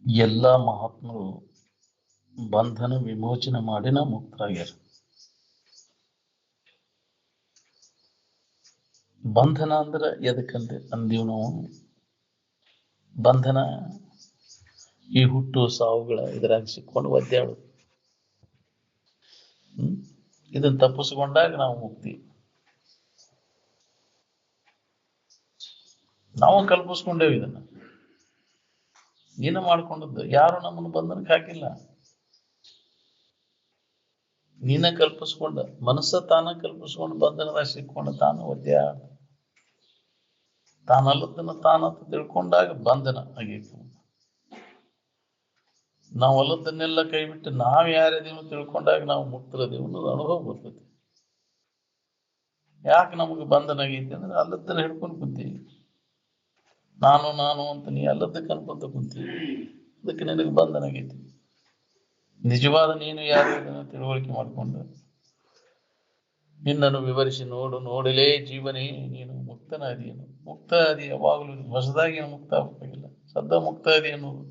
ಎಲ್ಲ ಮಹಾತ್ಮರು ಬಂಧನ ವಿಮೋಚನೆ ಮಾಡಿನ ಮುಕ್ತರಾಗ್ಯಾರ. ಬಂಧನ ಅಂದ್ರೆ ಎದಕ್ಕಂತೆ ಅಂದೀವ್ ನಾವು? ಬಂಧನ ಈ ಹುಟ್ಟು ಸಾವುಗಳ ಇದ್ರಾಗ ಸಿಕ್ಕೊಂಡು ಒದ್ದಾಡೋದು. ಇದನ್ನ ತಪ್ಪಿಸ್ಕೊಂಡಾಗ ನಾವು ಮುಕ್ತಿ. ನಾವು ಕಲ್ಪಿಸ್ಕೊಂಡೇವು ಇದನ್ನ. ನೀನು ಮಾಡ್ಕೊಂಡದ್ದು, ಯಾರು ನಮ್ಮನ್ನು ಬಂಧನಕ್ಕೆ ಹಾಕಿಲ್ಲ. ನೀನ ಕಲ್ಪಿಸ್ಕೊಂಡ, ಮನಸ್ಸ ತಾನ ಕಲ್ಪಿಸ್ಕೊಂಡು ಬಂಧನದಾಗ ಸಿಕ್ಕೊಂಡು ತಾನು ಒದ್ದಾಡ, ತಾನಲ್ಲದನ್ನ ತಾನಂತ ತಿಳ್ಕೊಂಡಾಗ ಬಂಧನ ಆಗೈತಿ. ನಾವು ಅಲ್ಲದನ್ನೆಲ್ಲ ಕೈ ಬಿಟ್ಟು ನಾವ್ ಯಾರದೇವು ತಿಳ್ಕೊಂಡಾಗ ನಾವು ಮುಕ್ತರದೇವು ಅನ್ನೋದು ಅನುಭವ ಬರ್ತೈತಿ. ಯಾಕೆ ನಮಗೆ ಬಂಧನ ಆಗೈತಿ ಅಂದ್ರೆ ಅಲ್ಲದನ್ನ ಹಿಡ್ಕೊಂಡು ಕುಂತೀವಿ. ನಾನು ನಾನು ಅಂತ ನೀ ಅಲ್ಲದಕ್ಕೆ ಅನ್ಕೊಂತ ಕುಂತೀವಿ, ಅದಕ್ಕೆ ನಿನಗೆ ಬಂಧನ ಆಗೈತಿ. ನಿಜವಾದ ನೀನು ಯಾರು ಅದನ್ನ ತಿಳುವಳಿಕೆ ಮಾಡಿಕೊಂಡು ನಿನ್ನನ್ನು ವಿವರಿಸಿ ನೋಡು. ನೋಡಲೇ ಜೀವನೇ ನೀನು ಮುಕ್ತನಾದಿಯನು. ಮುಕ್ತ ಅದಿ ಯಾವಾಗಲೂ, ಹೊಸದಾಗಿ ಏನು ಮುಕ್ತ ಆಗಬೇಕಾಗಿಲ್ಲ. ಸದ್ದ ಮುಕ್ತ ಅದಿ ಅನ್ನೋದು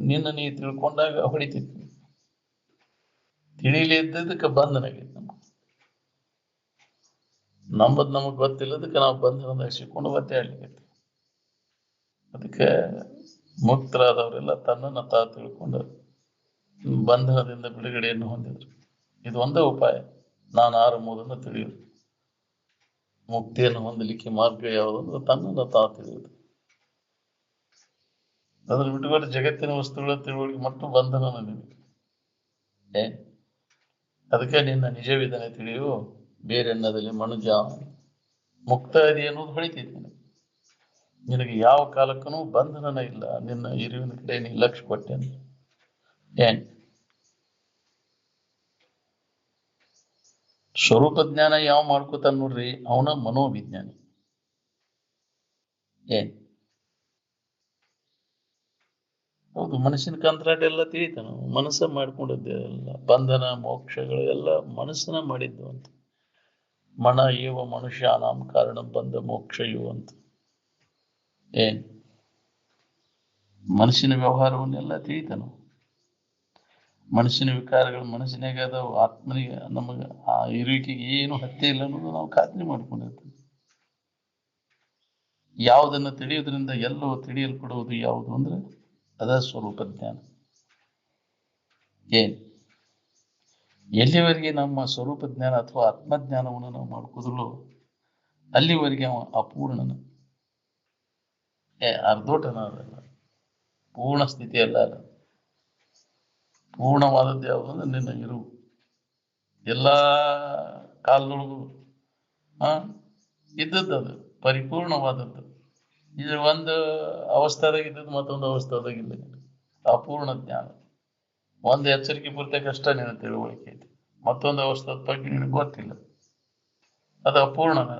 ನಿನ್ನ ನೀ ತಿಳ್ಕೊಂಡಾಗ ಹೊಡಿತೈತಿ. ತಿಳಿಲೇ ಇದ್ದದಕ್ಕೆ ಬಂಧನ ಆಗೈತಿ. ನಮ್ಮದ್ ನಮಗ್ ಗೊತ್ತಿಲ್ಲದಕ್ಕೆ ನಾವು ಬಂಧನದಾಗ ಸಿಕ್ಕೊಂಡು ಒದ್ದಾಡ್ಲಿಕ್ಕೆ. ಅದಕ್ಕೆ ಮುಕ್ತರಾದವರೆಲ್ಲ ತನ್ನನ್ನು ತಾ ತಿಳ್ಕೊಂಡು ಬಂಧನದಿಂದ ಬಿಡುಗಡೆಯನ್ನು ಹೊಂದಿದ್ರು. ಇದು ಒಂದೇ ಉಪಾಯ, ನಾನು ಆರಂಭವನ್ನು ತಿಳಿಯುವುದು. ಮುಕ್ತಿಯನ್ನು ಹೊಂದಲಿಕ್ಕೆ ಮಾರ್ಗ ಯಾವುದಂದ್ರೆ ತನ್ನನ್ನು ತಾ ತಿಳಿಯುವುದು. ಅದ್ರ ಬಿಟ್ಟುಕೊಂಡು ಜಗತ್ತಿನ ವಸ್ತುಗಳ ತಿಳುವಳಿಕೆ ಮತ್ತು ಬಂಧನ ನಿನಗೆ. ಅದಕ್ಕೆ ನಿನ್ನ ನಿಜವಿದನೆ ತಿಳಿಯು, ಬೇರೆನ್ನದಲ್ಲಿ ಮನುಜ ಮುಕ್ತ ಅದಿ ಅನ್ನೋದು ಹೊಳಿತೈತಿ. ನಿನಗೆ ಯಾವ ಕಾಲಕ್ಕೂ ಬಂಧನನ ಇಲ್ಲ. ನಿನ್ನ ಇರುವಿನ ಕಡೆ ನೀ ಲಕ್ಷ್ಯ ಕೊಟ್ಟೆ ಏನ್ ಸ್ವರೂಪ ಜ್ಞಾನ ಯಾವ ಮಾಡ್ಕೋತಾನ ನೋಡ್ರಿ, ಅವನ ಮನೋವಿಜ್ಞಾನಿ. ಏನ್ ಹೌದು, ಮನಸ್ಸಿನ ಕಂತ್ರಾಟ ಎಲ್ಲ ತಿಳಿತಾನ. ಮನಸ್ಸ ಮಾಡ್ಕೊಂಡದ್ದೆ ಎಲ್ಲ ಬಂಧನ ಮೋಕ್ಷಗಳು ಎಲ್ಲ ಮನಸ್ಸನ್ನ ಮಾಡಿದ್ದು ಅಂತ. ಮನ ಏವ ಮನುಷ್ಯಾನಾಂ ಕಾರಣ ಬಂಧ ಮೋಕ್ಷಯು ಅಂತ. ಏನ್ ಮನಸ್ಸಿನ ವ್ಯವಹಾರವನ್ನೆಲ್ಲ ತಿಳಿತಾನ. ಮನಸ್ಸಿನ ವಿಕಾರಗಳು ಮನಸ್ಸಿನಾಗ ಅದಾವ. ಆತ್ಮನಿಗೆ ನಮಗೆ ಆ ಇರುವಿಕೆಗೆ ಏನು ಹತ್ಯೆ ಇಲ್ಲ ಅನ್ನೋದು ನಾವು ಖಾತ್ರಿ ಮಾಡ್ಕೊಂಡಿರ್ತೀವಿ. ಯಾವುದನ್ನ ತಿಳಿಯೋದ್ರಿಂದ ಎಲ್ಲವೂ ತಿಳಿಯಲ್ಪಡುವುದು ಯಾವುದು ಅಂದ್ರೆ ಅದ ಸ್ವರೂಪ ಜ್ಞಾನ. ಏನ್ ಎಲ್ಲಿವರೆಗೆ ನಮ್ಮ ಸ್ವರೂಪ ಜ್ಞಾನ ಅಥವಾ ಆತ್ಮಜ್ಞಾನವನ್ನು ನಾವು ಮಾಡ್ಕೋದ್ರಲ್ಲೂ ಅಲ್ಲಿವರೆಗೆ ಅವ ಅಪೂರ್ಣನ, ಅರ್ಧೋಟನ ಅದಲ್ಲ, ಪೂರ್ಣ ಸ್ಥಿತಿ ಅಲ್ಲ. ಅಲ್ಲ, ಪೂರ್ಣವಾದದ್ದು ಯಾವುದು ಅಂದ್ರೆ ನಿನ್ನ ಇರು ಎಲ್ಲಾ ಕಾಲದೊಳಗು ಇದ್ದದ್ದು, ಅದು ಪರಿಪೂರ್ಣವಾದದ್ದು. ಇದು ಒಂದು ಅವಸ್ಥಾದಾಗ ಇದ್ದದ್ದು ಮತ್ತೊಂದು ಅವಸ್ಥಾದಾಗ ಇಲ್ಲ. ಅಪೂರ್ಣ ಜ್ಞಾನ. ಒಂದು ಎಚ್ಚರಿಕೆ ಪೂರ್ತಕ್ಕಷ್ಟ ನಿನ್ನ ತಿಳುವಳಿಕೆ ಐತಿ, ಮತ್ತೊಂದು ಅವಸ್ಥಾದ ಬಗ್ಗೆ ನಿನಗೆ ಗೊತ್ತಿಲ್ಲ. ಅದು ಅಪೂರ್ಣನ.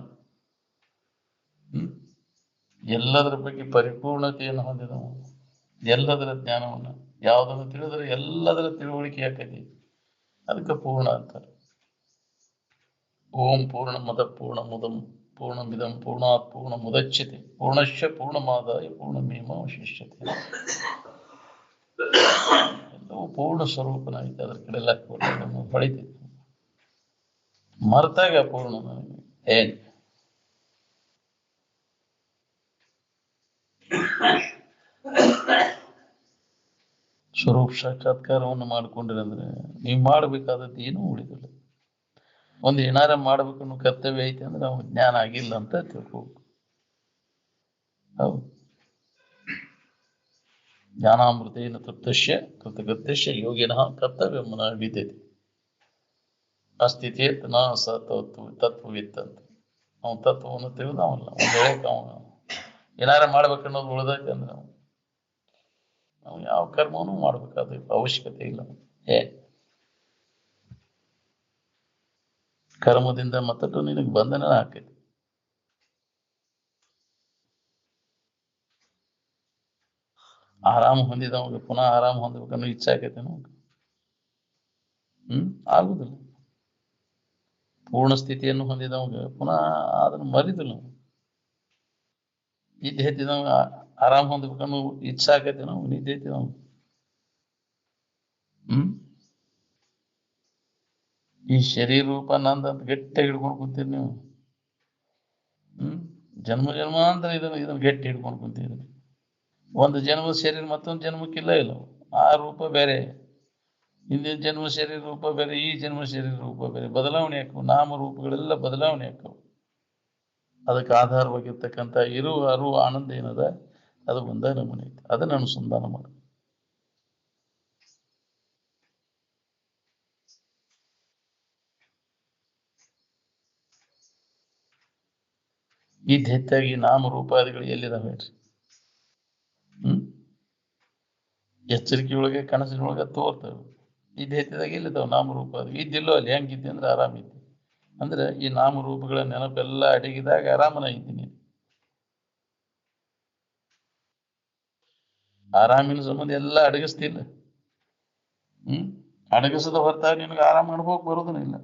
ಎಲ್ಲದರ ಬಗ್ಗೆ ಪರಿಪೂರ್ಣತೆಯನ್ನು ಹೊಂದಿದವ, ಎಲ್ಲದರ ಜ್ಞಾನವನ್ನ ಯಾವುದನ್ನು ತಿಳಿದ್ರೆ ಎಲ್ಲದರ ತಿಳುವಳಿಕೆ ಆಕೈತಿ. ಅದಕ್ಕೆ ಪೂರ್ಣ ಅಂತಾರೆ. ಓಂ ಪೂರ್ಣ ಮದ ಪೂರ್ಣ ಮುದಂ ಪೂರ್ಣಮಿದಂ ಪೂರ್ಣಾತ್ ಪೂರ್ಣ ಮುದಚ್ಯತೆ ಪೂರ್ಣಶ್ಚ ಪೂರ್ಣಮಾದಾಯ ಪೂರ್ಣಮೇವಾವಶಿಷ್ಯತೆ. ಎಲ್ಲವೂ ಪೂರ್ಣ ಸ್ವರೂಪನಾಗಿದೆ. ಅದರ ಕಡೆ ಎಲ್ಲ ಹೊಳಿತೈತಿ. ಮರ್ತಾಗ ಪೂರ್ಣ ನನಗೆ ಏನ್ ಸ್ವರೂಪ ಸಾಕ್ಷಾತ್ಕಾರವನ್ನು ಮಾಡ್ಕೊಂಡಿರಂದ್ರೆ ನೀವು ಮಾಡಬೇಕಾದದ್ದು ಏನೂ ಉಳಿದಿಲ್ಲ. ಒಂದು ಏನಾರ ಮಾಡ್ಬೇಕನ್ನೋ ಕರ್ತವ್ಯ ಐತಿ ಅಂದ್ರೆ ಅವ್ನು ಜ್ಞಾನ ಆಗಿಲ್ಲ ಅಂತ ತಿಳ್ಕೋಬೇಕು. ಹೌದು, ಜ್ಞಾನಾಮೃತೇನ ತೃಪ್ತಶ್ಯ ಕೃತಕೃತ್ಯಶ್ಯ ಯೋಗಿನಃ ಕರ್ತವ್ಯ ಮನ ವಿದ್ಯತೆ ಅಸ್ಥಿತಿಯತ್ ನ ಸ ತತ್ವವಿತ್ತಂತ. ಅವನ ತತ್ವವನ್ನು ತಿಳಿದ ಅವಲ್ಲ. ಒಂದು ಹೇಳಕ್ಕೆ ಅವನು ಏನಾರ ಮಾಡ್ಬೇಕನ್ನೋದು ಉಳ್ದೈತೆ ಅವ್ನು ಯಾವ ಕರ್ಮವನ್ನು ಮಾಡ್ಬೇಕಾದ ಅವಶ್ಯಕತೆ ಇಲ್ಲ. ಕರ್ಮದಿಂದ ಮತ್ತಟ್ಟು ನಿನಗೆ ಬಂಧನ ಆಕೈತಿ. ಆರಾಮ ಹೊಂದಿದವಾಗ ಪುನಃ ಆರಾಮ ಹೊಂದಬೇಕನ್ನೋ ಇಚ್ಛೆ ಆಕೈತೆ ನಮ್ಗೆ? ಆಗುದಿಲ್ಲ. ಪೂರ್ಣ ಸ್ಥಿತಿಯನ್ನು ಹೊಂದಿದವಾಗ ಪುನಃ ಅದನ್ನು ಮರಿದಿಲ್ಲ. ಇದ್ದು ಹೆತ್ತಿದವಾಗ ಆರಾಮ್ ಹೊಂದ್ಬೇಕನ್ನೋ ಇಚ್ಛಾಕತಿ ನಾವು ನಿದ್ದೆ ಐತಿ ನಾವು. ಈ ಶರೀರ ರೂಪ ನಂದಂತ ಗಟ್ಟಿಯಾಗಿ ಹಿಡ್ಕೊಂಡು ಕುಂತೀರಿ ನೀವು. ಜನ್ಮ ಜನ್ಮಾಂತರ ಇದನ್ನ ಗಟ್ಟಿ ಹಿಡ್ಕೊಂಡು ಕುಂತೀರಿ. ಒಂದು ಜನ್ಮದ ಶರೀರ ಮತ್ತೊಂದು ಜನ್ಮಕ್ಕಿಲ್ಲ ಇಲ್ಲ. ಆ ರೂಪ ಬೇರೆ, ಹಿಂದಿನ ಜನ್ಮ ಶರೀರ ರೂಪ ಬೇರೆ, ಈ ಜನ್ಮ ಶರೀರ ರೂಪ ಬೇರೆ, ಬದಲಾವಣೆ ಆಕ್ಕವು. ನಾಮ ರೂಪಗಳೆಲ್ಲ ಬದಲಾವಣೆ ಆಕ್ಕವು. ಅದಕ್ಕೆ ಆಧಾರವಾಗಿರ್ತಕ್ಕಂಥ ಅರಿವು ಆನಂದ ಏನದ ಅದು ಒಂದ ನಮೂನೆ ಐತಿ. ಅದನ್ನ ಅನುಸಂಧಾನ ಮಾಡು. ಈ ದೈತ್ಯಾಗಿ ನಾಮ ರೂಪಾದಿಗಳು ಎಲ್ಲಿದಾವೆ ಹೇಳ್ರಿ? ಎಚ್ಚರಿಕೆ ಒಳಗೆ ಕನಸಿನೊಳಗೆ ತೋರ್ತವೆ. ಈ ದೈತ್ಯದಾಗ ಎಲ್ಲಿದ್ದಾವ ನಾಮರೂಪಾದಿ? ಇದ್ದಿಲ್ಲೋ ಅಲ್ಲಿ ಹೆಂಗಿದ್ದೆ ಅಂದ್ರೆ ಆರಾಮಿದ್ದೆ. ಅಂದ್ರೆ ಈ ನಾಮರೂಪಗಳ ನೆನಪೆಲ್ಲ ಅಡಗಿದಾಗ ಆರಾಮನ ಇದ್ದೀನಿ. ಆರಾಮಿನ ಸಂಬಂಧ ಎಲ್ಲ ಅಡಗಿಸ್ತಿಲ್ಲ. ಅಡಗಿಸದ ಹೊರತಾಗ ನಿನಗೆ ಆರಾಮ ಅನುಭವಕ್ಕೆ ಬರೋದನ್ನ ಇಲ್ಲ.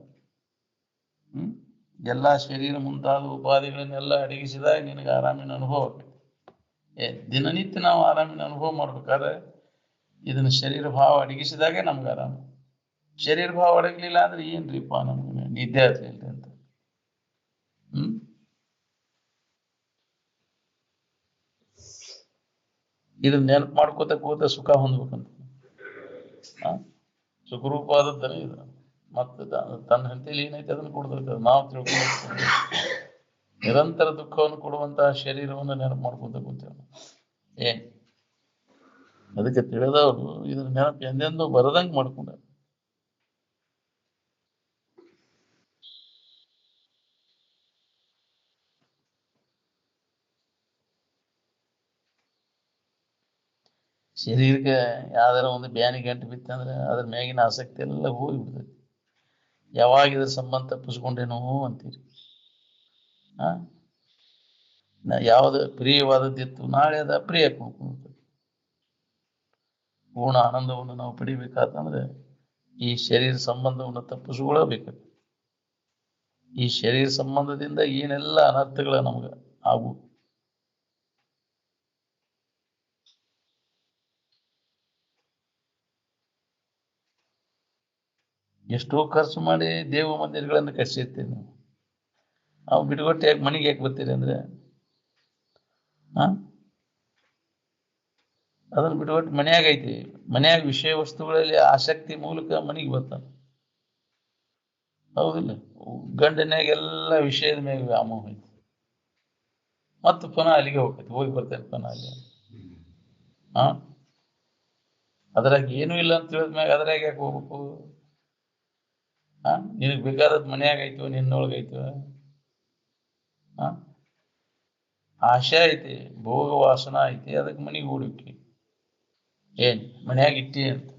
ಎಲ್ಲಾ ಶರೀರ ಮುಂತಾದ ಉಪಾಧಿಗಳನ್ನೆಲ್ಲ ಅಡಗಿಸಿದಾಗ ನಿನಗೆ ಆರಾಮಿನ ಅನುಭವ ಆಗ್ತದೆ. ದಿನನಿತ್ಯ ನಾವು ಆರಾಮಿನ ಅನುಭವ ಮಾಡ್ಬೇಕಾದ್ರೆ ಇದನ್ನ ಶರೀರ ಭಾವ ಅಡಗಿಸಿದಾಗೆ ನಮ್ಗೆ ಆರಾಮ. ಶರೀರ ಭಾವ ಅಡಗಲಿಲ್ಲ ಅಂದ್ರೆ ಏನ್ರಿಪ್ಪ ನಮ್ಗೆ ನಿದ್ದೆ ಆಗ್ಲಿಲ್ಲ ಅಂತ. ಇದನ್ನ ನೆನಪು ಮಾಡ್ಕೋತ ಕೂತ ಸುಖ ಹೊಂದ್ಬೇಕಂತ. ಸುಖರೂಪ ಆದದ್ದನೇ ಇದು. ಮತ್ತೆ ತನ್ನ ಹಂತಲ್ಲಿ ಏನೈತೆ ಅದನ್ನು ಕೊಡ್ಬೇಕು. ನಾವು ತಿಳ್ಕೊಂಡು ನಿರಂತರ ದುಃಖವನ್ನು ಕೊಡುವಂತಹ ಶರೀರವನ್ನು ನೆನಪು ಮಾಡ್ಕೋತ ಕೂತೇವೆ. ಅದಕ್ಕೆ ತಿಳಿದವರು ಇದ್ರ ನೆನಪು ಎಂದೆಂದೂ ಬರದಂಗೆ ಮಾಡ್ಕೊಂಡ. ಶರೀರಕ್ಕೆ ಯಾವ್ದಾರ ಒಂದು ಬ್ಯಾನಿ ಗಂಟು ಬಿತ್ತಂದ್ರೆ ಅದ್ರ ಮ್ಯಾಗಿನ ಆಸಕ್ತಿ ಎಲ್ಲ ಹೋಗಿಬಿಡ್ತೈತಿ. ಯಾವಾಗ ಇದ್ರ ಸಂಬಂಧ ತಪ್ಪಿಸ್ಕೊಂಡೇನೋ ಅಂತೀರಿ. ಯಾವ್ದು ಪ್ರಿಯವಾದದ್ದಿತ್ತು ನಾಳೆ ಅದು ಅಪ್ರಿಯ ಕೊಂಡ್ಕೊಳ್ತದೆ. ಪೂರ್ಣ ಆನಂದವನ್ನು ನಾವು ಪಡಿಬೇಕಾತಂದ್ರೆ ಈ ಶರೀರ ಸಂಬಂಧವನ್ನು ತಪ್ಪಿಸ್ಕೊಳ್ಳಬೇಕು. ಈ ಶರೀರ ಸಂಬಂಧದಿಂದ ಏನೆಲ್ಲ ಅನರ್ಥಗಳ ನಮ್ಗೆ ಆಗು. ಎಷ್ಟೋ ಖರ್ಚು ಮಾಡಿ ದೇವ ಮಂದಿರಗಳನ್ನು ಕಟ್ಸಿರ್ತೀವಿ ನಾವು. ಅವು ಬಿಟ್ಕೊಟ್ಟು ಯಾಕೆ ಮನೆಗೆ ಯಾಕೆ ಬರ್ತೀರಿ ಅಂದ್ರೆ ಅದನ್ನು ಬಿಟ್ಕೊಟ್ಟು ಮನ್ಯಾಗ ಐತಿ. ಮನ್ಯಾಗ ವಿಷಯ ವಸ್ತುಗಳಲ್ಲಿ ಆಸಕ್ತಿ ಮೂಲಕ ಮನೆಗೆ ಬರ್ತಾನೆ. ಹೌದಿಲ್ಲ? ಗಂಡನ್ಯಾಗ ಎಲ್ಲ ವಿಷಯದ ಮ್ಯಾಗ ವ್ಯಾಮೋಹ ಐತಿ. ಮತ್ತು ಪುನಃ ಅಲ್ಲಿಗೆ ಹೋಗ್ತೈತಿ. ಹೋಗಿ ಬರ್ತೇನೆ ಪುನಃ ಅಲ್ಲಿ. ಅದ್ರಾಗ ಏನೂ ಇಲ್ಲ ಅಂತ ಹೇಳಿದ್ಮ್ಯಾಗ ಅದ್ರಾಗ ಯಾಕೆ ಹೋಗ್ಬೇಕು? ನಿನಗ್ ಬೇಕಾದದ್ ಮನ್ಯಾಗ ಐತೋ ನಿನ್ನೊಳಗೈತೋ? ಆಶೆ ಐತಿ, ಭೋಗ ವಾಸನ ಐತಿ, ಅದಕ್ಕೆ ಮನೆಗೆ ಓಡಿಕ್ಕಿ. ಮನ್ಯಾಗ ಇಟ್ಟಿ ಅಂತ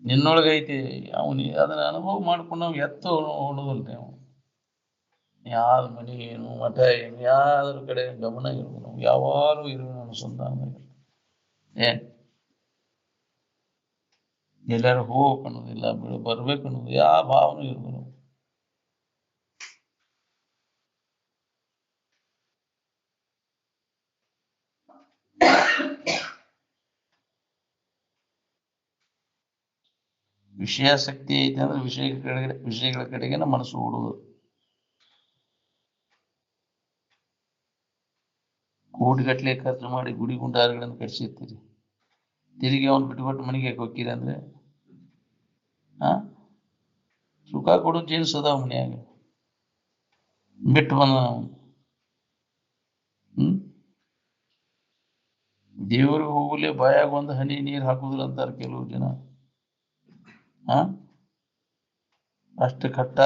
ನಿನ್ನೊಳಗೈತಿ. ಅವನಿ ಅದನ್ನ ಅನುಭವ ಮಾಡ್ಕೊಂಡು ನಾವು ಎತ್ತು ಹೊಣೋದಿಲ್ಲ. ನಾವು ಯಾವ್ದು ಮನೆ ಏನು ಮಠ ಏನು ಯಾವ್ದ್ರ ಕಡೆ ಗಮನ ಇರ್ಬೋದು. ನಾವು ಯಾವಾಗಲೂ ಇರುವೆ ಅನುಸಂಧಾನ. ಎಲ್ಲಾರು ಹೋಗ್ಬೇಕು ಅನ್ನೋದಿಲ್ಲ, ಬರ್ಬೇಕು ಅನ್ನೋದು ಯಾವ ಭಾವನೂ ಇರ್ಬೋದು. ವಿಷಯಾಸಕ್ತಿ ಐತೆ ಅಂದ್ರೆ ವಿಷಯಗಳ ಕಡೆಗೆ ನಮ್ಮ ಮನಸ್ಸು ಓಡುವುದು. ಕೋಟಿಗಟ್ಟಲೆ ಖರ್ಚು ಮಾಡಿ ಗುಡಿ ಗುಂಡಾರಗಳನ್ನು ಕಟ್ಸಿರ್ತೀರಿ. ತಿರುಗಿ ಅವನು ಬಿಟ್ಬಿಟ್ಟು ಮನೆಗೆ ಹೋಗ್ತೀರಿ ಅಂದ್ರೆ ಸುಖ ಕೊಡೋ ಜೀನ್ಸ್ ಅದಾವ ಮನ್ಯಾಗ. ಬಿಟ್ಟು ಬಂದ ನಾವು ದೇವ್ರಿಗೆ ಹೋಗಲೇ ಬಾಯಾಗ ಒಂದು ಹನಿ ನೀರು ಹಾಕುದಿಲ್ಲ ಅಂತಾರೆ ಕೆಲವು ಜನ. ಅಷ್ಟು ಕಟ್ಟ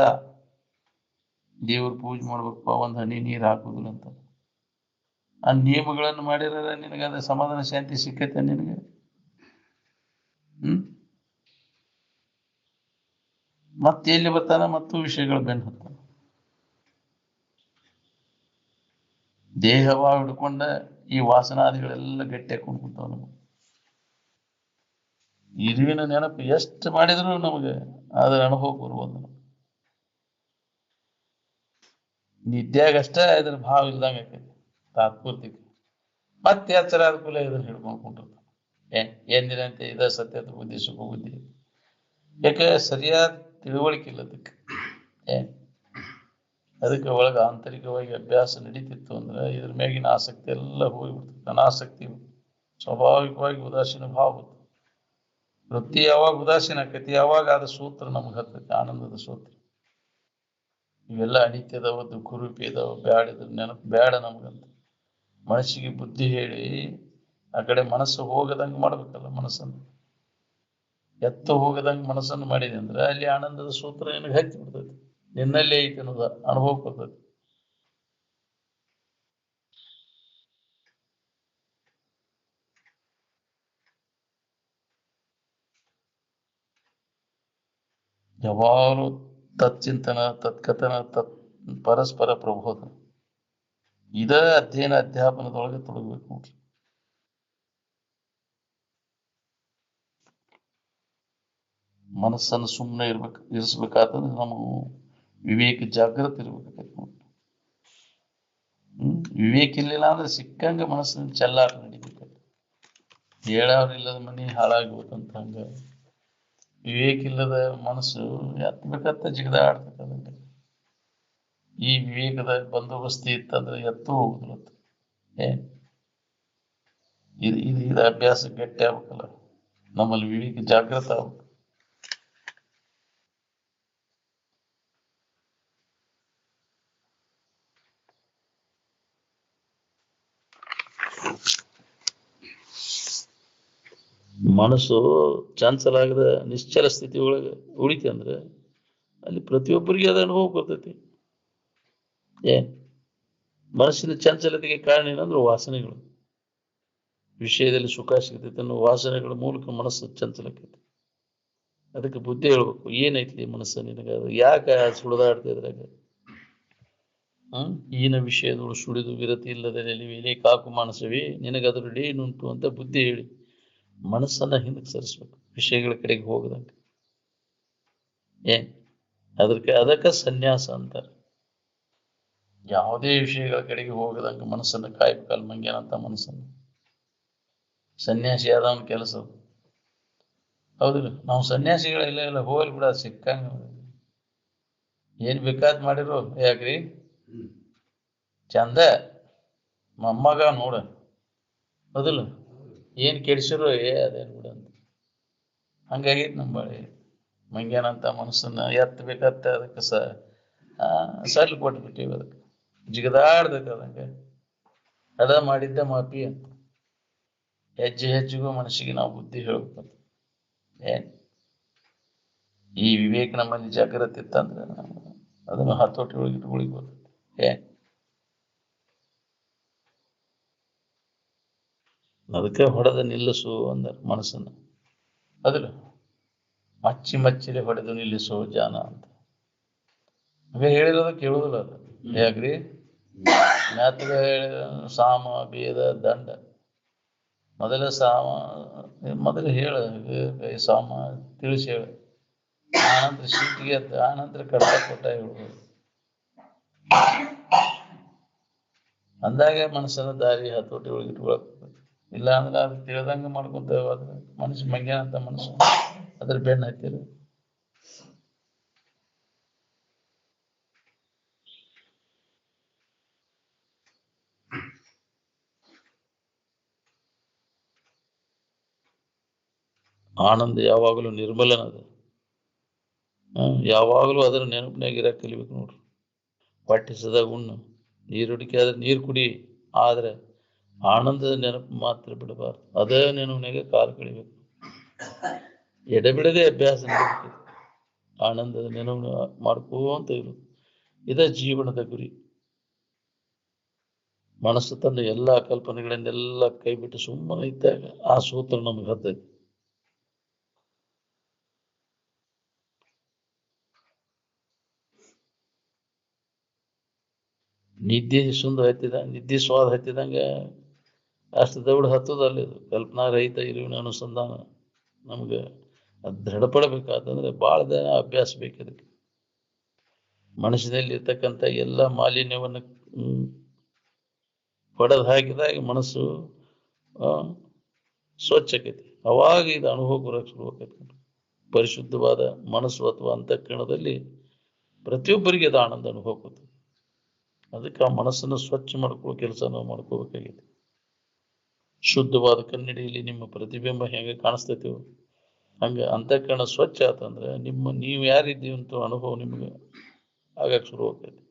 ದೇವ್ರ ಪೂಜೆ ಮಾಡ್ಬೇಕಪ್ಪ, ಒಂದು ಹನಿ ನೀರು ಹಾಕುದಿಲ್ಲ ಅಂತ. ಆ ನಿಯಮಗಳನ್ನು ಮಾಡಿರ ನಿನಗೆ ಅದ ಸಮಾಧಾನ ಶಾಂತಿ ಸಿಕ್ಕೈತೆ ನಿನಗೆ? ಮತ್ತೆ ಎಲ್ಲಿ ಬರ್ತಾನ ಮತ್ತು ವಿಷಯಗಳು ಬೆನ್ನು ಹತ್ತಾನ. ದೇಹವ ಹಿಡ್ಕೊಂಡ ಈ ವಾಸನಾದಿಗಳೆಲ್ಲ ಗಟ್ಟಿ ಹಾಕೊಂಡು ಕೂತಾವ. ನಮಗೆ ಇರುವಿನ ನೆನಪು ಎಷ್ಟು ಮಾಡಿದ್ರು ನಮಗೆ ಅದರ ಅನುಭವ ಬರುವುದು. ನಿದ್ಯಾಗಷ್ಟ ಇದ್ರ ಭಾವ ಇಲ್ದಂಗೆ ಆಕೈತಿ ತಾತ್ಪೂರ್ತಿಕ. ಮತ್ತೆ ಎಚ್ಚರ ಆದ ಕೂಲ ಇದನ್ನ ಹಿಡ್ಕೊಂಡು ಕುಂಟಿರ್ತಾನೆ. ಎಂದಿನಂತೆ ಇದ ಸತ್ಯದ ಬುದ್ಧಿ ಸುಖ ಬುದ್ಧಿ. ಯಾಕೆ ಸರಿಯಾದ ತಿಳುವಳಿಕೆ ಇಲ್ಲ ಅದಕ್ಕೆ. ಅದಕ್ಕೆ ಒಳಗೆ ಆಂತರಿಕವಾಗಿ ಅಭ್ಯಾಸ ನಡೀತಿತ್ತು ಅಂದ್ರೆ ಇದ್ರ ಮ್ಯಾಗಿನ ಆಸಕ್ತಿ ಎಲ್ಲ ಹೋಗಿಬಿಡ್ತದೆ. ಅನಾಸಕ್ತಿ, ಸ್ವಾಭಾವಿಕವಾಗಿ ಉದಾಸೀನ ಭಾವ ಬರ್ತದೆ. ವೃತ್ತಿ ಯಾವಾಗ ಉದಾಸೀನ ಆಕೈತಿ ಯಾವಾಗ ಆದ ಸೂತ್ರ ನಮ್ಗೆ ಹತ್ತೈತಿ, ಆನಂದದ ಸೂತ್ರ. ಇವೆಲ್ಲ ಅನಿತ್ಯದವ, ದುಃಖರೂಪಿ ಇದಾವ, ಬ್ಯಾಡಿದ್ರ ನೆನಪು ಬ್ಯಾಡ ನಮ್ಗಂತ ಮನಸ್ಸಿಗೆ ಬುದ್ಧಿ ಹೇಳಿ ಆ ಕಡೆ ಮನಸ್ಸು ಹೋಗದಂಗೆ ಮಾಡ್ಬೇಕಲ್ಲ. ಮನಸ್ಸನ್ನು ಎತ್ತು ಹೋಗದಂಗೆ ಮನಸ್ಸನ್ನು ಮಾಡಿದೆ ಅಂದ್ರೆ ಅಲ್ಲಿ ಆನಂದದ ಸೂತ್ರ ನಿನಗೆ ಹತ್ತಿ ಬಿಡ್ತೈತಿ, ನಿನ್ನಲ್ಲಿ ಐತಿ ಅನ್ನೋದ ಅನುಭವ ಬರ್ತೈತಿ. ಯಾವಾಗಲೂ ತತ್ಚಿಂತನ, ತತ್ಕಥನ, ಪರಸ್ಪರ ಪ್ರಬೋಧನ, ಇದ ಅಧ್ಯಯನ ಅಧ್ಯಾಪನದೊಳಗೆ ತೊಡಗಬೇಕು ನೋಡ್ರಿ. ಮನಸ್ಸನ್ನು ಸುಮ್ಮನೆ ಇರಿಸ್ಬೇಕಾತಂದ್ರೆ ನಮ್ಮ ವಿವೇಕ ಜಾಗೃತಿ ಇರ್ಬೇಕಾಗತ್ತೆ ನೋಡ್ರಿ. ವಿವೇಕ ಇರ್ಲಿಲ್ಲ ಅಂದ್ರೆ ಸಿಕ್ಕಂಗ ಮನಸ್ಸಿನ ಚೆಲ್ಲಾಟ ನಡಿಬೇಕಾಗ್ತದೆ. ಹೇಳವ್ರಿಲ್ಲದ ಮನಿ ಹಾಳಾಗಿ ಹೋತಂತ ಹಂಗ ವಿವೇಕ ಇಲ್ಲದ ಮನಸ್ಸು ಎತ್ತಬೇಕತ್ತ ಜಿಗದಾಡ್ತಕ್ಕಂಥ. ಈ ವಿವೇಕದ ಬಂದೋಬಸ್ತಿ ಇತ್ತಂದ್ರೆ ಎತ್ತು ಹೋಗುದಿಲ್ಲ. ಇದು ಅಭ್ಯಾಸ ಗಟ್ಟಿ ಆಗ್ಬೇಕಲ್ಲ, ನಮ್ಮಲ್ಲಿ ವಿವೇಕ ಜಾಗೃತ ಆಗ್ಬೇಕು. ಮನಸ್ಸು ಚಂಚಲ ಆಗದ ನಿಶ್ಚಲ ಸ್ಥಿತಿ ಒಳಗೆ ಉಳಿತಿ ಅಂದ್ರೆ ಅಲ್ಲಿ ಪ್ರತಿಯೊಬ್ಬರಿಗೆ ಅದ ಅನುಭವ ಬರ್ತೈತಿ. ಮನಸ್ಸಿನ ಚಂಚಲತೆಗೆ ಕಾರಣ ಏನಂದ್ರೆ ವಾಸನೆಗಳು. ವಿಷಯದಲ್ಲಿ ಸುಖ ಸಿಗ್ತೈತೆ ಅನ್ನೋ ವಾಸನೆಗಳ ಮೂಲಕ ಮನಸ್ಸು ಚಂಚಲಕ್ಕೈತಿ. ಅದಕ್ಕೆ ಬುದ್ಧಿ ಹೇಳ್ಬೇಕು, ಏನೈತಿ ಮನಸ್ಸು ನಿನಗ, ಅದು ಯಾಕೆ ಸುಳಿದಾಡ್ತಾ ಇದ್ರಾಗ. ಈನ ವಿಷಯದೊಳು ಸುಳಿದು ವಿರತಿ ಇಲ್ಲದೆ ನೆಲೆವಿಲೆ ಕಾಕು ಮಾನಸವೇ ನಿನಗದರಲ್ಲಿ ಏನುಂಟು ಅಂತ ಬುದ್ಧಿ ಹೇಳಿ ಮನಸ್ಸನ್ನ ಹಿಂದಕ್ಕೆ ಸರಿಸ್ಬೇಕು, ವಿಷಯಗಳ ಕಡೆಗೆ ಹೋಗದಂಗೆ. ಅದಕ್ಕೆ ಸನ್ಯಾಸ ಅಂತಾರೆ. ಯಾವುದೇ ವಿಷಯಗಳ ಕಡೆಗೆ ಹೋಗದಂಗೆ ಮನಸ್ಸನ್ನು ಕಾಯ್ಬೇಕಲ್ಲ ಮಂಗ್ಯಾನಂತ ಮನಸ್ಸನ್ನು. ಸನ್ಯಾಸಿ ಆದವನ ಕೆಲಸ ಹೌದಿಲ್ಲ. ನಾವು ಸನ್ಯಾಸಿಗಳೆಲ್ಲ ಎಲ್ಲ ಹೋಗಲ್ ಬಿಡ, ಸಿಕ್ಕಂಗ ಏನ್ ಬೇಕಾದ್ ಮಾಡಿರು. ಯಾಕ್ರಿ ಚಂದ ಮೊಮ್ಮಗ ನೋಡ ಹೌದಿಲ್ಲ, ಏನ್ ಕೆಡಿಸಿರು ಅದೇನ್ ಬಿಡ ಅಂತ. ಹಂಗಾಗೈತಿ ನಮ್ಮ ಬಾಳೆ. ಮಂಗ್ಯಾನಂತ ಮನಸ್ಸನ್ನ ಎತ್ತಬೇಕತ್ತ ಅದಕ್ಕೆ ಸಡ್ಲು ಕೊಟ್ಬಿಟ್ಟಿವಿ. ಅದಕ್ಕೆ ಜಿಗದಾಡ್ದೈತೆ ಅದಂಗೆ. ಅದ ಮಾಡಿದ್ದ ಮಾಪಿ ಅಂತ ಹೆಜ್ಜೆ ಹೆಜ್ಜೆಗೂ ಮನಸ್ಸಿಗೆ ನಾವು ಬುದ್ಧಿ ಹೇಳ್ಬೇಕಂತ. ಈ ವಿವೇಕ ನಮ್ಮಲ್ಲಿ ಜಾಗೃತಿ ಇತ್ತಂದ್ರೆ ಅದನ್ನು ಹತೋಟಿ ಒಳಗೆ ಇಟ್ಕೊಳಿಬೋದು. ಅದಕ್ಕೆ ಹೊಡೆದ ನಿಲ್ಲಿಸು ಅಂದ ಮನಸ್ಸನ್ನು. ಅದಲ್ಲ ಮಚ್ಚಿ ಮಚ್ಚಿಲೆ ಹೊಡೆದು ನಿಲ್ಲಿಸೋ ಜಾನ ಅಂತ ಹಾಗೆ ಹೇಳಿರೋದು ಕೇಳುವುದಿಲ್ಲ. ಅದು ಯಾಕ್ರಿ ಮ್ಯಾತ್ಗ ಸಾಮ ಭೇದ ದಂಡ ಮೊದಲು ಹೇಳ ಸಾಮ ತಿಳಿಸಿ ಹೇಳ, ಆನಂತರ ಶೀಟಿಗೆ ಆನಂತರ ಕಡ್ತ ಕೊಟ್ಟ ಹೇಳ್ಬೋದು. ಅಂದಾಗ ಮನಸ್ಸನ್ನ ದಾರಿ ಹತೋಟಿ ಒಳಗೆ ಇಟ್ಕೊಳಕ್. ಇಲ್ಲ ಅಂದ್ರೆ ಅದು ತಿಳಿದಂಗ ಮಾಡ್ಕೊಂತ ಮನುಷ್ಯ ಮಂಗ್ಯಾನಂತ ಮನುಷ್ಯ ಅದ್ರ ಬೆನ್ನ ಹತ್ತಿರ. ಆನಂದ ಯಾವಾಗಲೂ ನಿರ್ಮಲನದ. ಯಾವಾಗಲೂ ಅದರ ನೆನಪಿನಾಗ ಇರಕ್ಕೆ ಕಲಿಬೇಕು ನೋಡ್ರಿ. ಪಠಿಸದಾಗ ಉಣ್ಣು, ನೀರುಡಿಕೆ ಆದ್ರೆ ನೀರು ಕುಡಿ, ಆದ್ರೆ ಆನಂದದ ನೆನಪು ಮಾತ್ರ ಬಿಡಬಾರ್ದು. ಅದೇ ನೆನಪಿನಾಗ ಕಾಲು ಕಳಿಬೇಕು. ಎಡೆಬಿಡದೆ ಅಭ್ಯಾಸ ನಡೀಬೇಕು. ಆನಂದದ ನೆನಪು ಮಾಡ್ಕೋಂತ ಇರು. ಇದೇ ಜೀವನದ ಗುರಿ. ಮನಸ್ಸು ತನ್ನ ಎಲ್ಲಾ ಕಲ್ಪನೆಗಳನ್ನೆಲ್ಲ ಕೈ ಬಿಟ್ಟು ಸುಮ್ಮನೆ ಇದ್ದಾಗ ಆ ಸೂತ್ರ ನಮಗೆ ಹತ್ತೈತಿ. ನಿದ್ದೆ ನಿದ್ದೆ ಸ್ವಾದ ಹತ್ತಿದಂಗೆ ಅಷ್ಟು ದೌಡ್ ಹತ್ತದಲ್ಲ. ಇದು ಕಲ್ಪನಾ ರಹಿತ ಇರುವಿನ ಅನುಸಂಧಾನ ನಮ್ಗೆ ಅದು ದೃಢಪಡಬೇಕಾದಂದ್ರೆ ಭಾಳ ದಿನ ಅಭ್ಯಾಸ ಬೇಕು. ಅದಕ್ಕೆ ಮನಸ್ಸಿನಲ್ಲಿ ಇರ್ತಕ್ಕಂಥ ಎಲ್ಲ ಮಾಲಿನ್ಯವನ್ನು ಹೊಡೆದು ಹಾಕಿದಾಗ ಮನಸ್ಸು ಸ್ವಚ್ಛಕೈತಿ. ಅವಾಗ ಇದು ಅನುಭವ ಬರೋಕೆ ಶುರು ಆಕೈತಿ. ಪರಿಶುದ್ಧವಾದ ಮನಸ್ಸು ಅಥವಾ ಅಂತಃಕರಣದಲ್ಲಿ ಪ್ರತಿಯೊಬ್ಬರಿಗೆ ಅದು ಆನಂದ ಅನುಭವ. ಅದಕ್ಕೆ ಆ ಮನಸ್ಸನ್ನು ಸ್ವಚ್ಛ ಮಾಡ್ಕೊಳ್ಳೋ ಕೆಲಸ ನಾವು ಮಾಡ್ಕೋಬೇಕಾಗಿದೆ. ಶುದ್ಧವಾದ ಕನ್ನಡಿಯಲ್ಲಿ ನಿಮ್ಮ ಪ್ರತಿಬಿಂಬ ಹೆಂಗೆ ಕಾಣಿಸ್ತೈತಿ ಹಂಗೆ ಅಂತಃಕರಣ ಸ್ವಚ್ಛ ಆತಂದ್ರೆ ನೀವು ಯಾರಿದ್ದೀವಿ ಅಂತ ಅನುಭವ ನಿಮ್ಗೆ ಆಗಕ್ಕೆ ಶುರು ಆಗ್ತೈತಿ.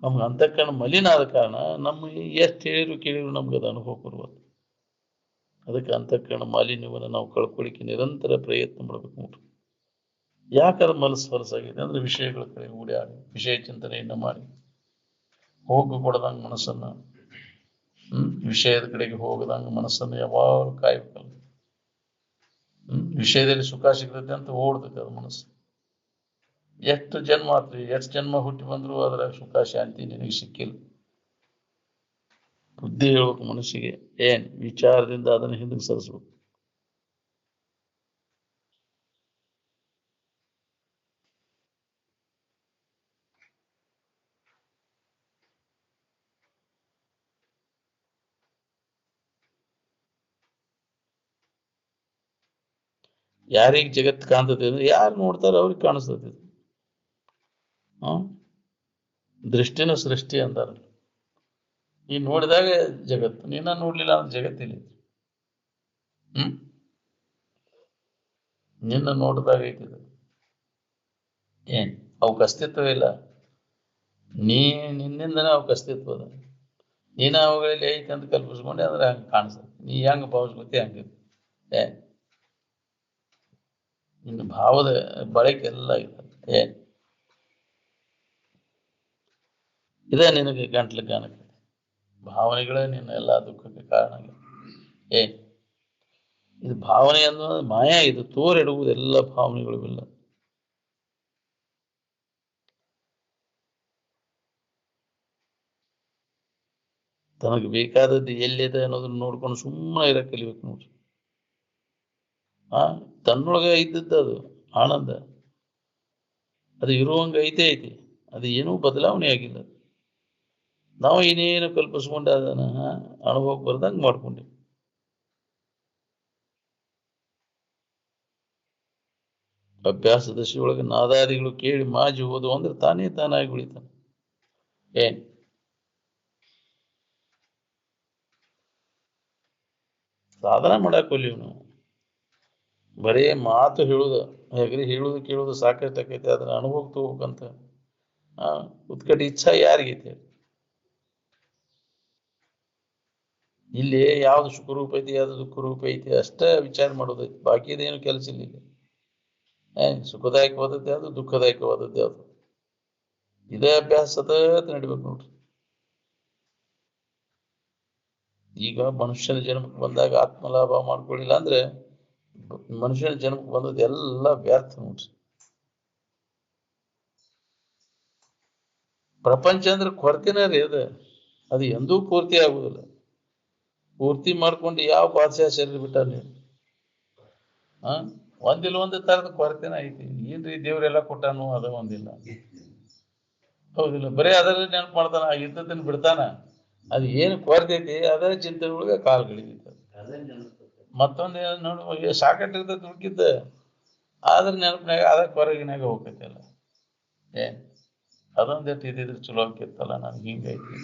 ನಮ್ಗೆ ಅಂತಃಕರಣ ಮಲಿನ ಆದ ಕಾರಣ ನಮ್ಗೆ ಎಷ್ಟು ಕೇಳಿದ್ರು ನಮ್ಗೆ ಅದು ಅನುಭವ ಬರುವುದು. ಅದಕ್ಕೆ ಅಂತಃಕರಣ ಮಾಲಿನ್ಯವನ್ನು ನಾವು ಕಳ್ಕೊಳ್ಳಿಕ್ಕೆ ನಿರಂತರ ಪ್ರಯತ್ನ ಮಾಡ್ಬೇಕು ನೋಡ್ರಿ. ಯಾಕಂದ್ರೆ ಮನಸ್ಸು ಹೊಲಸಾಗಿದೆ ಅಂದ್ರೆ ವಿಷಯಗಳ ಕಡೆ ಓಡಾಡಿ ವಿಷಯ ಚಿಂತನೆಯನ್ನ ಮಾಡಿ ಹೋಗು ಕೊಡದಂಗ ಮನಸ್ಸನ್ನ ವಿಷಯದ ಕಡೆಗೆ ಹೋಗದಂಗ ಮನಸ್ಸನ್ನು ಯಾವಾಗ ಕಾಯ್ಬೇಕಲ್ಲ. ವಿಷಯದಲ್ಲಿ ಸುಖ ಸಿಗ್ತೈತೆ ಅಂತ ಓಡ್ತೈತೆ ಅದು ಮನಸ್ಸು. ಎಷ್ಟು ಜನ್ಮ ಆತ್ರಿ, ಎಷ್ಟು ಜನ್ಮ ಹುಟ್ಟಿ ಬಂದ್ರು ಅದರ ಸುಖ ಶಾಂತಿ ನಿನಗೆ ಸಿಕ್ಕಿಲ್ಲ. ಬುದ್ಧಿ ಹೇಳ್ಬೇಕು ಮನಸ್ಸಿಗೆ, ಏನ್ ವಿಚಾರದಿಂದ ಅದನ್ನು ಹಿಂದಕ್ಕೆ ಸರಿಸ್ಬೇಕು. ಯಾರಿಗೆ ಜಗತ್ತು ಕಾಣ್ತದೆ ಅಂದ್ರೆ ಯಾರು ನೋಡ್ತಾರ ಅವ್ರಿಗೆ ಕಾಣಿಸ್ತದೆ. ದೃಷ್ಟಿನ ಸೃಷ್ಟಿ ಅಂತಾರ. ಈ ನೋಡಿದಾಗ ಜಗತ್ತು, ನೀನ ನೋಡ್ಲಿಲ್ಲ ಅಂದ್ರೆ ಜಗತ್ತಿಲ್ಲ. ನಿನ್ನ ನೋಡಿದಾಗ ಐತಿದ ಏನ್ ಅವಕ್ಕೆ ಅಸ್ತಿತ್ವ ಇಲ್ಲ. ನಿನ್ನಿಂದನೇ ಅವಕ್ಕೆ ಅಸ್ತಿತ್ವ ಅದ. ನೀನ ಅವುಗಳಲ್ಲಿ ಐತಿ ಅಂತ ಕಲ್ಪಿಸ್ಕೊಂಡೆ ಅಂದ್ರೆ ಹಂಗೆ ಕಾಣಿಸ್ತದೆ. ನೀ ಹೆಂಗ ಭಾವಿಸ್ಕೊತಿ ಹಂಗೆ ನಿನ್ನ ಭಾವದ ಬಳಕೆ ಎಲ್ಲ ಇದೆ. ಇದೇ ನಿನಗೆ ಗಂಟ್ಲು ಕಾಣಕ್ಕೆ ಭಾವನೆಗಳೇ ನಿನ್ನ ಎಲ್ಲ ದುಃಖಕ್ಕೆ ಕಾರಣ. ಇದು ಭಾವನೆ ಅನ್ನೋದು ಮಾಯ. ಇದು ತೋರಿಡುವುದೆಲ್ಲ ಭಾವನೆಗಳು ಇಲ್ಲ. ತನಗೆ ಬೇಕಾದದ್ದು ಎಲ್ಲಿದೆ ಅನ್ನೋದನ್ನ ನೋಡ್ಕೊಂಡು ಸುಮ್ಮನೆ ಇರಕ್ಕೆ ಕಲಿಬೇಕು ನೋಡ್ರಿ. ತನ್ನೊಳಗೆ ಇದ್ದದ್ದು ಅದು ಆನಂದ, ಅದು ಇರುವಂಗ ಐತೆ. ಅದು ಏನೂ ಬದಲಾವಣೆ ಆಗಿಲ್ಲ. ನಾವು ಏನೇನು ಕಲ್ಪಿಸ್ಕೊಂಡೆ ಅದನ್ನ ಅನುಭವಕ್ಕೆ ಬರ್ದಂಗೆ ಮಾಡ್ಕೊಂಡೆ. ಅಭ್ಯಾಸ ದಶೆಯೊಳಗೆ ನಾದಾದಿಗಳು ಕೇಳಿ ಮಾಜಿ ಹೋದು ಅಂದ್ರೆ ತಾನೇ ತಾನಾಗಿ ಉಳಿತಾನೆ. ಸಾಧನ ಮಾಡಾಕೊಲ್ಲಿವ್ ನಾವು. ಬರೇ ಮಾತು ಹೇಳುದು, ಹೇಗ್ರಿ ಹೇಳುದು ಕೇಳುದು ಸಾಕಷ್ಟು ಆಕೈತೆ. ಅದನ್ನ ಅನುಭವಕ್ಕೆ ತಗೋಬೇಕಂತ ಉತ್ಕಟ ಇಚ್ಛಾ ಯಾರಿಗೈತೆ? ಇಲ್ಲಿ ಯಾವ್ದು ಸುಖರೂಪ ಐತಿ, ಯಾವ್ದು ದುಃಖ ರೂಪ ಐತಿ ಅಷ್ಟೇ ವಿಚಾರ ಮಾಡೋದೈತಿ. ಬಾಕಿದೇನು ಕೆಲಸ ಇಲ್ಲ. ಸುಖದಾಯಕವಾದದ್ದು ಯಾವುದು, ದುಃಖದಾಯಕವಾದದ್ದು ಯಾವುದು, ಇದೇ ಅಭ್ಯಾಸ ಸತತ ನಡಿಬೇಕು ನೋಡ್ರಿ. ಈಗ ಮನುಷ್ಯನ ಜನ್ಮಕ್ಕೆ ಬಂದಾಗ ಆತ್ಮಲಾಭ ಮಾಡ್ಕೊಳ್ಳಿಲ್ಲ ಅಂದ್ರೆ ಮನುಷ್ಯನ ಜನ್ಮಕ್ಕೆ ಬಂದದ್ದು ಎಲ್ಲ ವ್ಯರ್ಥ ನೋಡ್ರಿ. ಪ್ರಪಂಚ ಅಂದ್ರೆ ಕೊರತೆನೇ ರೀ. ಅದು ಎಂದೂ ಪೂರ್ತಿ ಆಗುದಿಲ್ಲ. ಪೂರ್ತಿ ಮಾಡ್ಕೊಂಡು ಯಾವ ಬಾದಶಾಹ ಶರೀರ ಬಿಟ್ಟ ನೀವು? ಒಂದಿಲ್ಲ ಒಂದು ತರದ ಕೊರತೆನ ಐತಿ. ಏನ್ರಿ ದೇವ್ರೆಲ್ಲ ಕೊಟ್ಟಾನು ಅದ ಒಂದಿಲ್ಲ. ಹೌದಿಲ್ಲ, ಬರೀ ಅದರಲ್ಲಿ ನೆನಪು ಮಾಡ್ತಾನ, ಇದ್ದದನ್ನ ಬಿಡ್ತಾನ. ಅದು ಏನು ಕೊರತೆ ಐತಿ ಅದರ ಚಿಂತನೆ ಒಳಗೆ ಕಾಲ್ಗಳಿದೆ. ಮತ್ತೊಂದು ನೋಡಿ ಸಾಕಟ್ಟಿರ್ತದೆ ದುಡ್ಕಿದ್ದ, ಆದ್ರ ನೆನಪಿನಾಗ ಅದ ಕೊರಗಿನಾಗ ಹೋಗ್ತೈತಲ್ಲ. ಅದೊಂದು ಇದ್ದಿದ್ರೆ ಚಲೋ ಆಕಿತ್ತಲ್ಲ, ನನ್ಗೆ ಹಿಂಗೈತಿ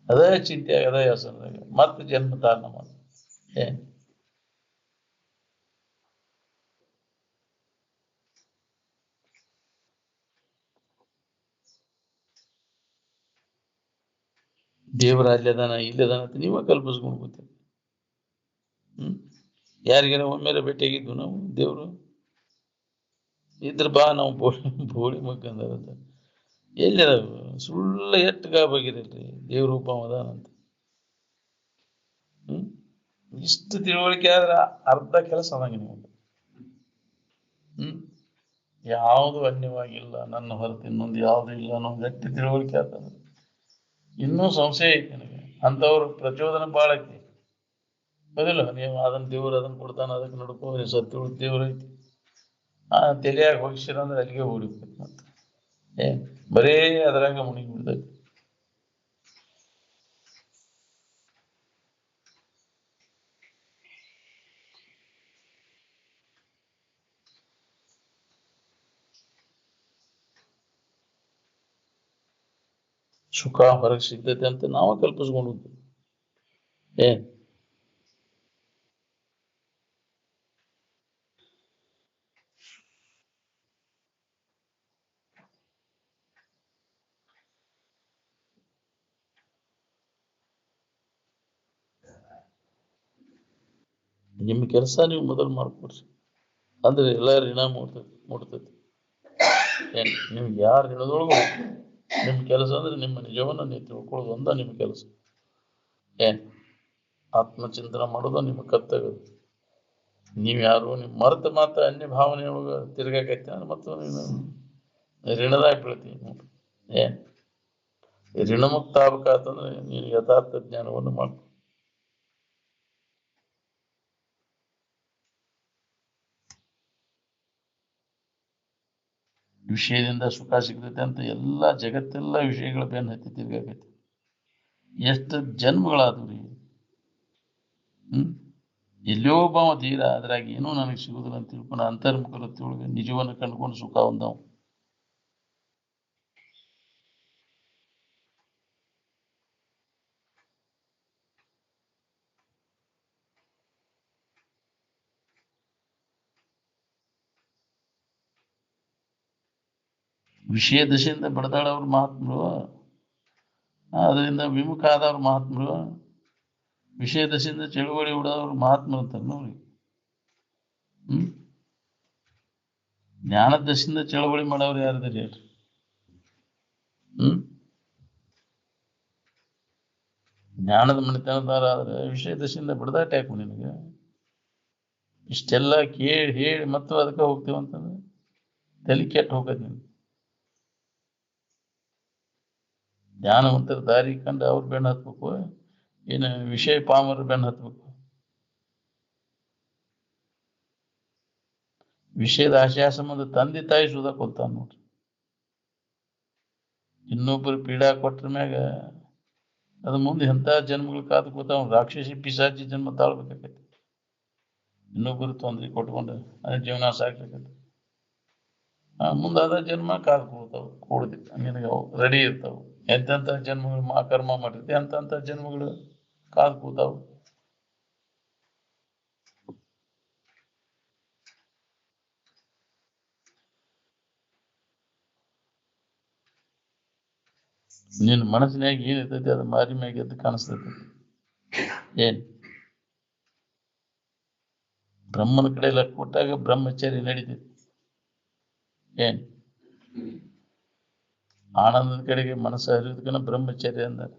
ಅದೇ ಚಿಂತೆ ಅದೇ ಹೆಸರಾಗ ಮತ್ತೆ ಜನ್ಮ ತಾರಣ ಮಾಡ. ದೇವರ ಅಲ್ಲದಾನ ಇಲ್ಲದಾನ ಅಂತ ನೀವ ಕಲ್ಪಿಸ್ಕೊಂಡು ಕೂತೀವಿ. ಯಾರಿಗಾರ ಒಮ್ಮೆಲೆ ಭೇಟಿಯಾಗಿದ್ವು ನಾವು? ದೇವ್ರು ಇದ್ರ ಬಾ ನಾವು ಬೋಳಿ ಮಕ್ಕಂದ ಎಲ್ಲಿ ಸುಳ್ಳ ಎಟ್ಟು ಗಾಬಾಗಿರಲ್ರಿ ದೇವ್ರ ರೂಪ ಅದಾನಂತ. ಇಷ್ಟು ತಿಳುವಳಿಕೆ ಆದ್ರ ಅರ್ಧ ಕೆಲಸ ಅದಂಗೆ ನಿಮಗೆ. ಯಾವುದು ಅನ್ಯವಾಗಿಲ್ಲ, ನನ್ನ ಹೊರತು ಇನ್ನೊಂದು ಯಾವುದು ಇಲ್ಲ ಅನ್ನೋ ಗಟ್ಟಿ ತಿಳುವಳಿಕೆ ಆತಂದ್ರೆ ಇನ್ನೂ ಸಂಶಯ ಐತಿ ನನಗೆ. ಅಂಥವ್ರು ಪ್ರಚೋದನೆ ಭಾಳ ಐತಿ. ಹೌದಿಲ್ಲ? ನೀವು ಅದನ್ನ ದೇವ್ರು ಅದನ್ನ ಕೊಡ್ತಾನ, ಅದಕ್ಕೆ ನಡ್ಕೋ, ಸತ್ಯ ದೇವ್ರು ಐತಿ ತಲೆಯಾಗ ಹೋಗಿಸಿರ ಅಂದ್ರೆ ಅಲ್ಲಿಗೆ ಓಡಿಬೇಕು. ಮತ್ತೆ ಬರೇ ಅದ್ರಾಗ ಮುಳುಗಿ ಬಿಡ್ತೈತಿ. ಸುಖ ಹೊರಗೆ ಸಿಗ್ತೈತೆ ಅಂತ ನಾವ ಕಲ್ಪಿಸ್ಕೊಂಡು ಏನ್ ನಿಮ್ಮ ಕೆಲಸ ನೀವು ಮೊದಲು ಮಾಡ್ಕೊಡ್ರಿ ಅಂದ್ರೆ ಎಲ್ಲ ಋಣ ಮುಟ್ತೈತಿ ಏನ್ ನಿಮ್ಗೆ ಯಾರು ಹೇಳೋದ್ರೊಳಗೂ ನಿಮ್ಮ ಕೆಲಸ ಅಂದ್ರೆ ನಿಮ್ಮ ನಿಜವನ್ನ ನೀವು ತಿಳ್ಕೊಳ್ಳೋದು ಒಂದ ನಿಮ್ಮ ಕೆಲಸ ಏನ್ ಆತ್ಮಚಿಂತನ ಮಾಡೋದು ನಿಮ್ಮ ಕರ್ತವ್ಯ ನೀವ್ ಯಾರು ನಿಮ್ ಮರೆತ ಮಾತ್ರ ಅನ್ಯ ಭಾವನೆಯೊಳಗ ತಿರ್ಗಾಕೈತಿ ಅಂದ್ರೆ ಮತ್ತು ನೀನು ಋಣದಾಗ ಬೀಳ್ತೀವಿ ನೋಡ್ರಿ ಏನ್ ಋಣಮುಕ್ತ ಆಗ್ಬೇಕಾತಂದ್ರೆ ನೀನು ಯಥಾರ್ಥ ಜ್ಞಾನವನ್ನು ಮಾಡ್ಕೊ ವಿಷಯದಿಂದ ಸುಖ ಸಿಗ್ತೈತೆ ಅಂತ ಎಲ್ಲಾ ಜಗತ್ತೆಲ್ಲ ವಿಷಯಗಳ ಬೆನ್ನ ಹತ್ತಿ ತಿರ್ಗಾಕೈತಿ ಎಷ್ಟು ಜನ್ಮಗಳಾದ್ರಿ ಎಲ್ಲೋ ಒಬ್ಬ ತೀರ ಅದ್ರಾಗ ಏನೂ ನನಗೆ ಸಿಗುದಿಲ್ಲ ಅಂತ ತಿಳ್ಕೊಂಡು ಅಂತರ್ಮುಖರೊಳಗೆ ನಿಜವನ್ನು ಕಂಡುಕೊಂಡು ಸುಖ ಹೊಂದವು ವಿಷಯ ದಶೆಯಿಂದ ಬಡದಾಡವ್ರ ಮಹಾತ್ಮರು ಅದರಿಂದ ವಿಮುಖ ಆದವ್ರ ಮಹಾತ್ಮರು ವಿಷಯ ದಶೆಯಿಂದ ಚಳುವಳಿ ಉಡೋರು ಮಹಾತ್ಮರು ಅಂತಾರೆ ನೋಡಿ ಜ್ಞಾನ ದಶೆಯಿಂದ ಚಳವಳಿ ಮಾಡೋರು ಯಾರಿದಾರೆ ಹೇಳ್ರಿ ಜ್ಞಾನದ ಮನೆತನದಾರ ಆದ್ರೆ ವಿಷಯ ದಶೆಯಿಂದ ಬಿಡದಾಟ ಯಾಕು ನಿನಗೆ ಇಷ್ಟೆಲ್ಲ ಕೇಳಿ ಹೇಳಿ ಮತ್ತು ಅದಕ್ಕೆ ಹೋಗ್ತೀವಂತಂದ್ರೆ ತಲೆ ಕೆಟ್ಟು ಹೋಗದ್ ನೀನು ಜ್ಞಾನವಂತರ ದಾರಿ ಕಂಡು ಅವ್ರು ಬೆನ್ನು ಹತ್ಬೇಕು ಏನು ವಿಷಯ ಪಾಮರು ಬೆನ್ನು ಹತ್ಬೇಕು ವಿಷಯದ ಆಶಯ ಸಂಬಂಧ ತಂದೆ ತಾಯಿ ಸುಧಾ ಕೊಲ್ತಾನ ನೋಡ್ರಿ ಇನ್ನೊಬ್ಬರು ಪೀಡಾ ಕೊಟ್ರ ಮ್ಯಾಗ ಅದು ಮುಂದೆ ಎಂತ ಜನ್ಮಗಳು ಕಾದು ಕೂತಾವ ರಾಕ್ಷಸಿ ಪಿಸಾಚಿ ಜನ್ಮ ತಾಳ್ಬೇಕಾಗೈತಿ ಇನ್ನೊಬ್ಬರು ತೊಂದ್ರೆ ಕೊಟ್ಕೊಂಡು ಅದೇ ಜೀವನ ಸಾಕ್ಬೇಕೈತಿ ಮುಂದಾದ ಜನ್ಮ ಕಾದು ಕೂತಾವ ಕೂಡುದಿಲ್ಲ ನಿನಗೆ ರೆಡಿ ಇರ್ತಾವ ಎಂತೆಂತ ಜನ್ಮಗಳು ಕರ್ಮ ಮಾಡಿರ್ತಿ ಅಂತಂತ ಜನ್ಮಗಳು ಕಾದು ಕೂತಾವು ನಿನ್ನ ಮನಸ್ಸಿನಾಗ ಏನಿರ್ತೈತಿ ಅದು ಮಾರಿ ಮ್ಯಾಗ ಎದ್ದು ಕಾಣಿಸ್ತೈತಿ ಏನ್ ಬ್ರಹ್ಮನ ಕಡೆ ಲಕ್ ಕೊಟ್ಟಾಗ ಬ್ರಹ್ಮಚಾರಿ ನಡೀತೈತಿ ಏನ್ ಆನಂದದ ಕಡೆಗೆ ಮನಸ್ಸು ಹರಿಯೋದಕ್ಕನ ಬ್ರಹ್ಮಚರ್ಯ ಅಂದಾರೆ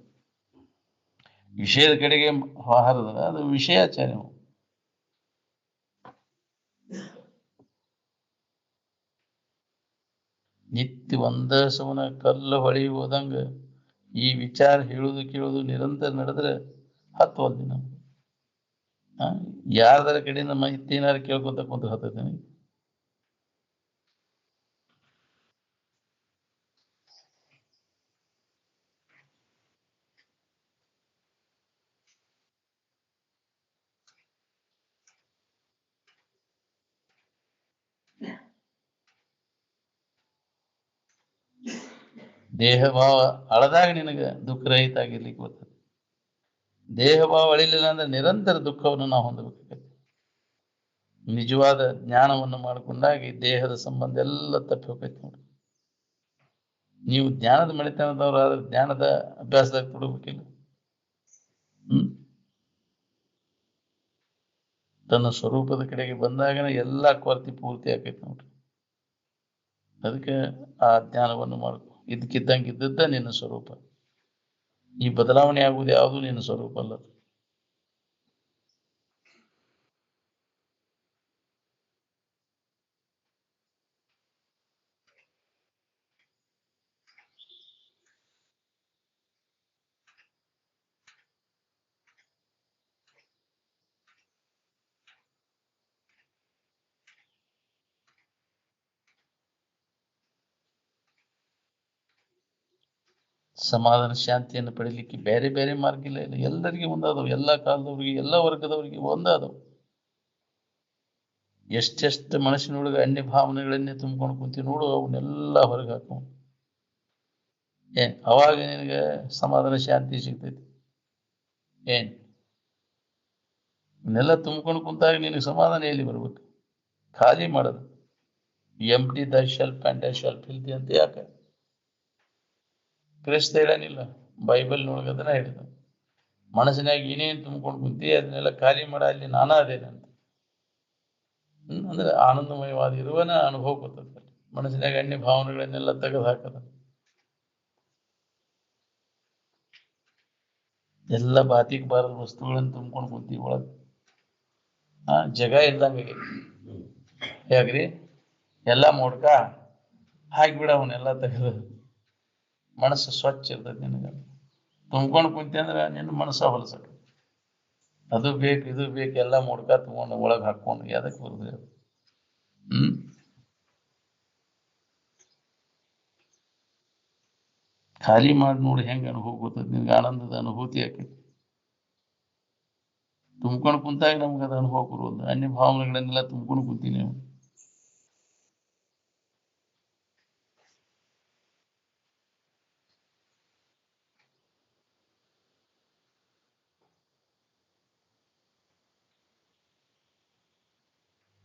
ವಿಷಯದ ಕಡೆಗೆ ಹರಿದ್ರೆ ಅದು ವಿಷಯಾಚಾರ್ಯ ನಿತ್ಯ ಒಂದ ಸವನ ಕಲ್ಲು ಹೊಳಿ ಹೋದಂಗ ಈ ವಿಚಾರ ಹೇಳುದು ಕೇಳುದು ನಿರಂತರ ನಡೆದ್ರೆ ಹತ್ತುವಲ್ದಿ ನಮ್ಗೆ ಯಾರದರ ಕಡೆಯಿಂದ ಮಾಹಿತಿ ಏನಾರು ಕೇಳ್ಕೊತ ಕುಂತ ಹತ್ತೈತೇನೆ ದೇಹ ಭಾವ ಅಳದಾಗ ನಿನಗೆ ದುಃಖ ರಹಿತ ಆಗಿರ್ಲಿಕ್ಕೆ ಬರ್ತದೆ ದೇಹ ಭಾವ ಅಳಿಲಿಲ್ಲ ಅಂದ್ರೆ ನಿರಂತರ ದುಃಖವನ್ನು ನಾವು ಹೊಂದಬೇಕಾಗತ್ತೆ ನಿಜವಾದ ಜ್ಞಾನವನ್ನು ಮಾಡಿಕೊಂಡಾಗ ದೇಹದ ಸಂಬಂಧ ಎಲ್ಲ ತಪ್ಪಿ ಹೋಗ್ತೈತಿ ನೋಡಿ ನೀವು ಜ್ಞಾನದ ಮಣಿತನದವ್ರು ಆದ್ರೆ ಜ್ಞಾನದ ಅಭ್ಯಾಸದಾಗ ಕೊಡಬೇಕಿಲ್ಲ ತನ್ನ ಸ್ವರೂಪದ ಕಡೆಗೆ ಬಂದಾಗನೇ ಎಲ್ಲಾ ಕೊರತೆ ಪೂರ್ತಿ ಆಕೈತಿ ನೋಡ್ರಿ ಅದಕ್ಕೆ ಆ ಜ್ಞಾನವನ್ನು ಮಾಡ್ಕೊ ಇದಕ್ಕಿದ್ದಂಗೆ ಇದ್ದದ್ದ ನಿನ್ನ ಸ್ವರೂಪ ಈ ಬದಲಾವಣೆ ಆಗುವುದು ಯಾವುದು ನಿನ್ನ ಸ್ವರೂಪ ಅಲ್ಲ ಸಮಾಧಾನ ಶಾಂತಿಯನ್ನು ಪಡೀಲಿಕ್ಕೆ ಬೇರೆ ಬೇರೆ ಮಾರ್ಗ ಇಲ್ಲ ಎಲ್ಲರಿಗೆ ಒಂದಾದವು ಎಲ್ಲಾ ಕಾಲದವ್ರಿಗೆ ಎಲ್ಲಾ ವರ್ಗದವರಿಗೆ ಒಂದಾದವು ಎಷ್ಟೆಷ್ಟು ಮನಸ್ಸಿನೊಳಗೆ ಅನ್ಯ ಭಾವನೆಗಳನ್ನೇ ತುಂಬ್ಕೊಂಡು ಕುಂತೀವಿ ನೋಡು ಅವನ್ನೆಲ್ಲ ಹೊರಗೆ ಹಾಕೋ ಅವಾಗ ನಿನಗೆ ಸಮಾಧಾನ ಶಾಂತಿ ಸಿಗ್ತೈತಿ. ಏನ್ ಇವನ್ನೆಲ್ಲ ತುಂಬ್ಕೊಂಡು ಕುಂತಾಗ ನಿನಗೆ ಸಮಾಧಾನ ಎಲ್ಲಿ ಬರ್ಬೇಕು? ಖಾಲಿ ಮಾಡೋದು. ಎಂಟಿ ದ ಶೆಲ್ಫ್ ಅಂಡ್ ಶೆಲ್ಫ್ ಇಲ್ತಿ ಅಂತ ಯಾಕೆ ಕ್ರಿಸ್ತ ಹೇಳನಿಲ್ಲ, ಬೈಬಲ್ ನೋಡ್ಗದನ ಹೇಳಿದ. ಮನಸ್ಸಿನಾಗ ಏನೇನು ತುಂಬ್ಕೊಂಡು ಕುಂತಿ ಅದನ್ನೆಲ್ಲ ಖಾಲಿ ಮಾಡ, ಅಲ್ಲಿ ನಾನಾ ಅದೇನಂತ. ಅಂದ್ರೆ ಆನಂದಮಯವಾದ ಇರುವನ ಅನುಭವ ಗೊತ್ತದ. ಮನಸ್ಸಿನಾಗ ಅನ್ಯ ಭಾವನೆಗಳನ್ನೆಲ್ಲ ತೆಗೆದು ಹಾಕದ. ಎಲ್ಲ ಬಾತಿಗೆ ಬಾರದ ವಸ್ತುಗಳನ್ನು ತುಂಬ್ಕೊಂಡು ಕುಂತಿ ಒಳಗೆ. ಜಗ ಇಲ್ದಂಗೆ ಹೇಗ್ರಿ, ಎಲ್ಲ ಮೋಡ್ಕ ಹಾಕಿಬಿಡ, ಅವನ್ನೆಲ್ಲ ತೆಗೆದು. ಮನಸ್ಸು ಸ್ವಚ್ಛ ಇರ್ತೈತಿ ನಿನಗೆ. ತುಂಬ್ಕೊಂಡು ಕುಂತಿ ಅಂದ್ರೆ ನಿನ್ನ ಮನಸ್ಸ ಹೊಲಸಕ. ಅದು ಬೇಕು ಇದು ಬೇಕು ಎಲ್ಲ ಮೋಡ್ಕ ತಗೊಂಡು ಒಳಗೆ ಹಾಕೊಂಡು ಯಾದಕ್ಕೆ ಬರುದು? ಖಾಲಿ ಮಾಡಿ ನೋಡಿ ಹೆಂಗೆ ಅನುಭವ ಗೊತ್ತದ ನಿನ್ಗೆ, ಆನಂದದ ಅನುಭೂತಿ ಆಕೈತಿ. ತುಂಬ್ಕೊಂಡು ಕುಂತಾಗ ನಮ್ಗೆ ಅದು ಅನುಭವ ಕೊಡುವುದು. ಅನ್ಯ ಭಾವನೆಗಳನ್ನೆಲ್ಲ ತುಂಬ್ಕೊಂಡು ಕುಂತೀನಿ ನೀವು.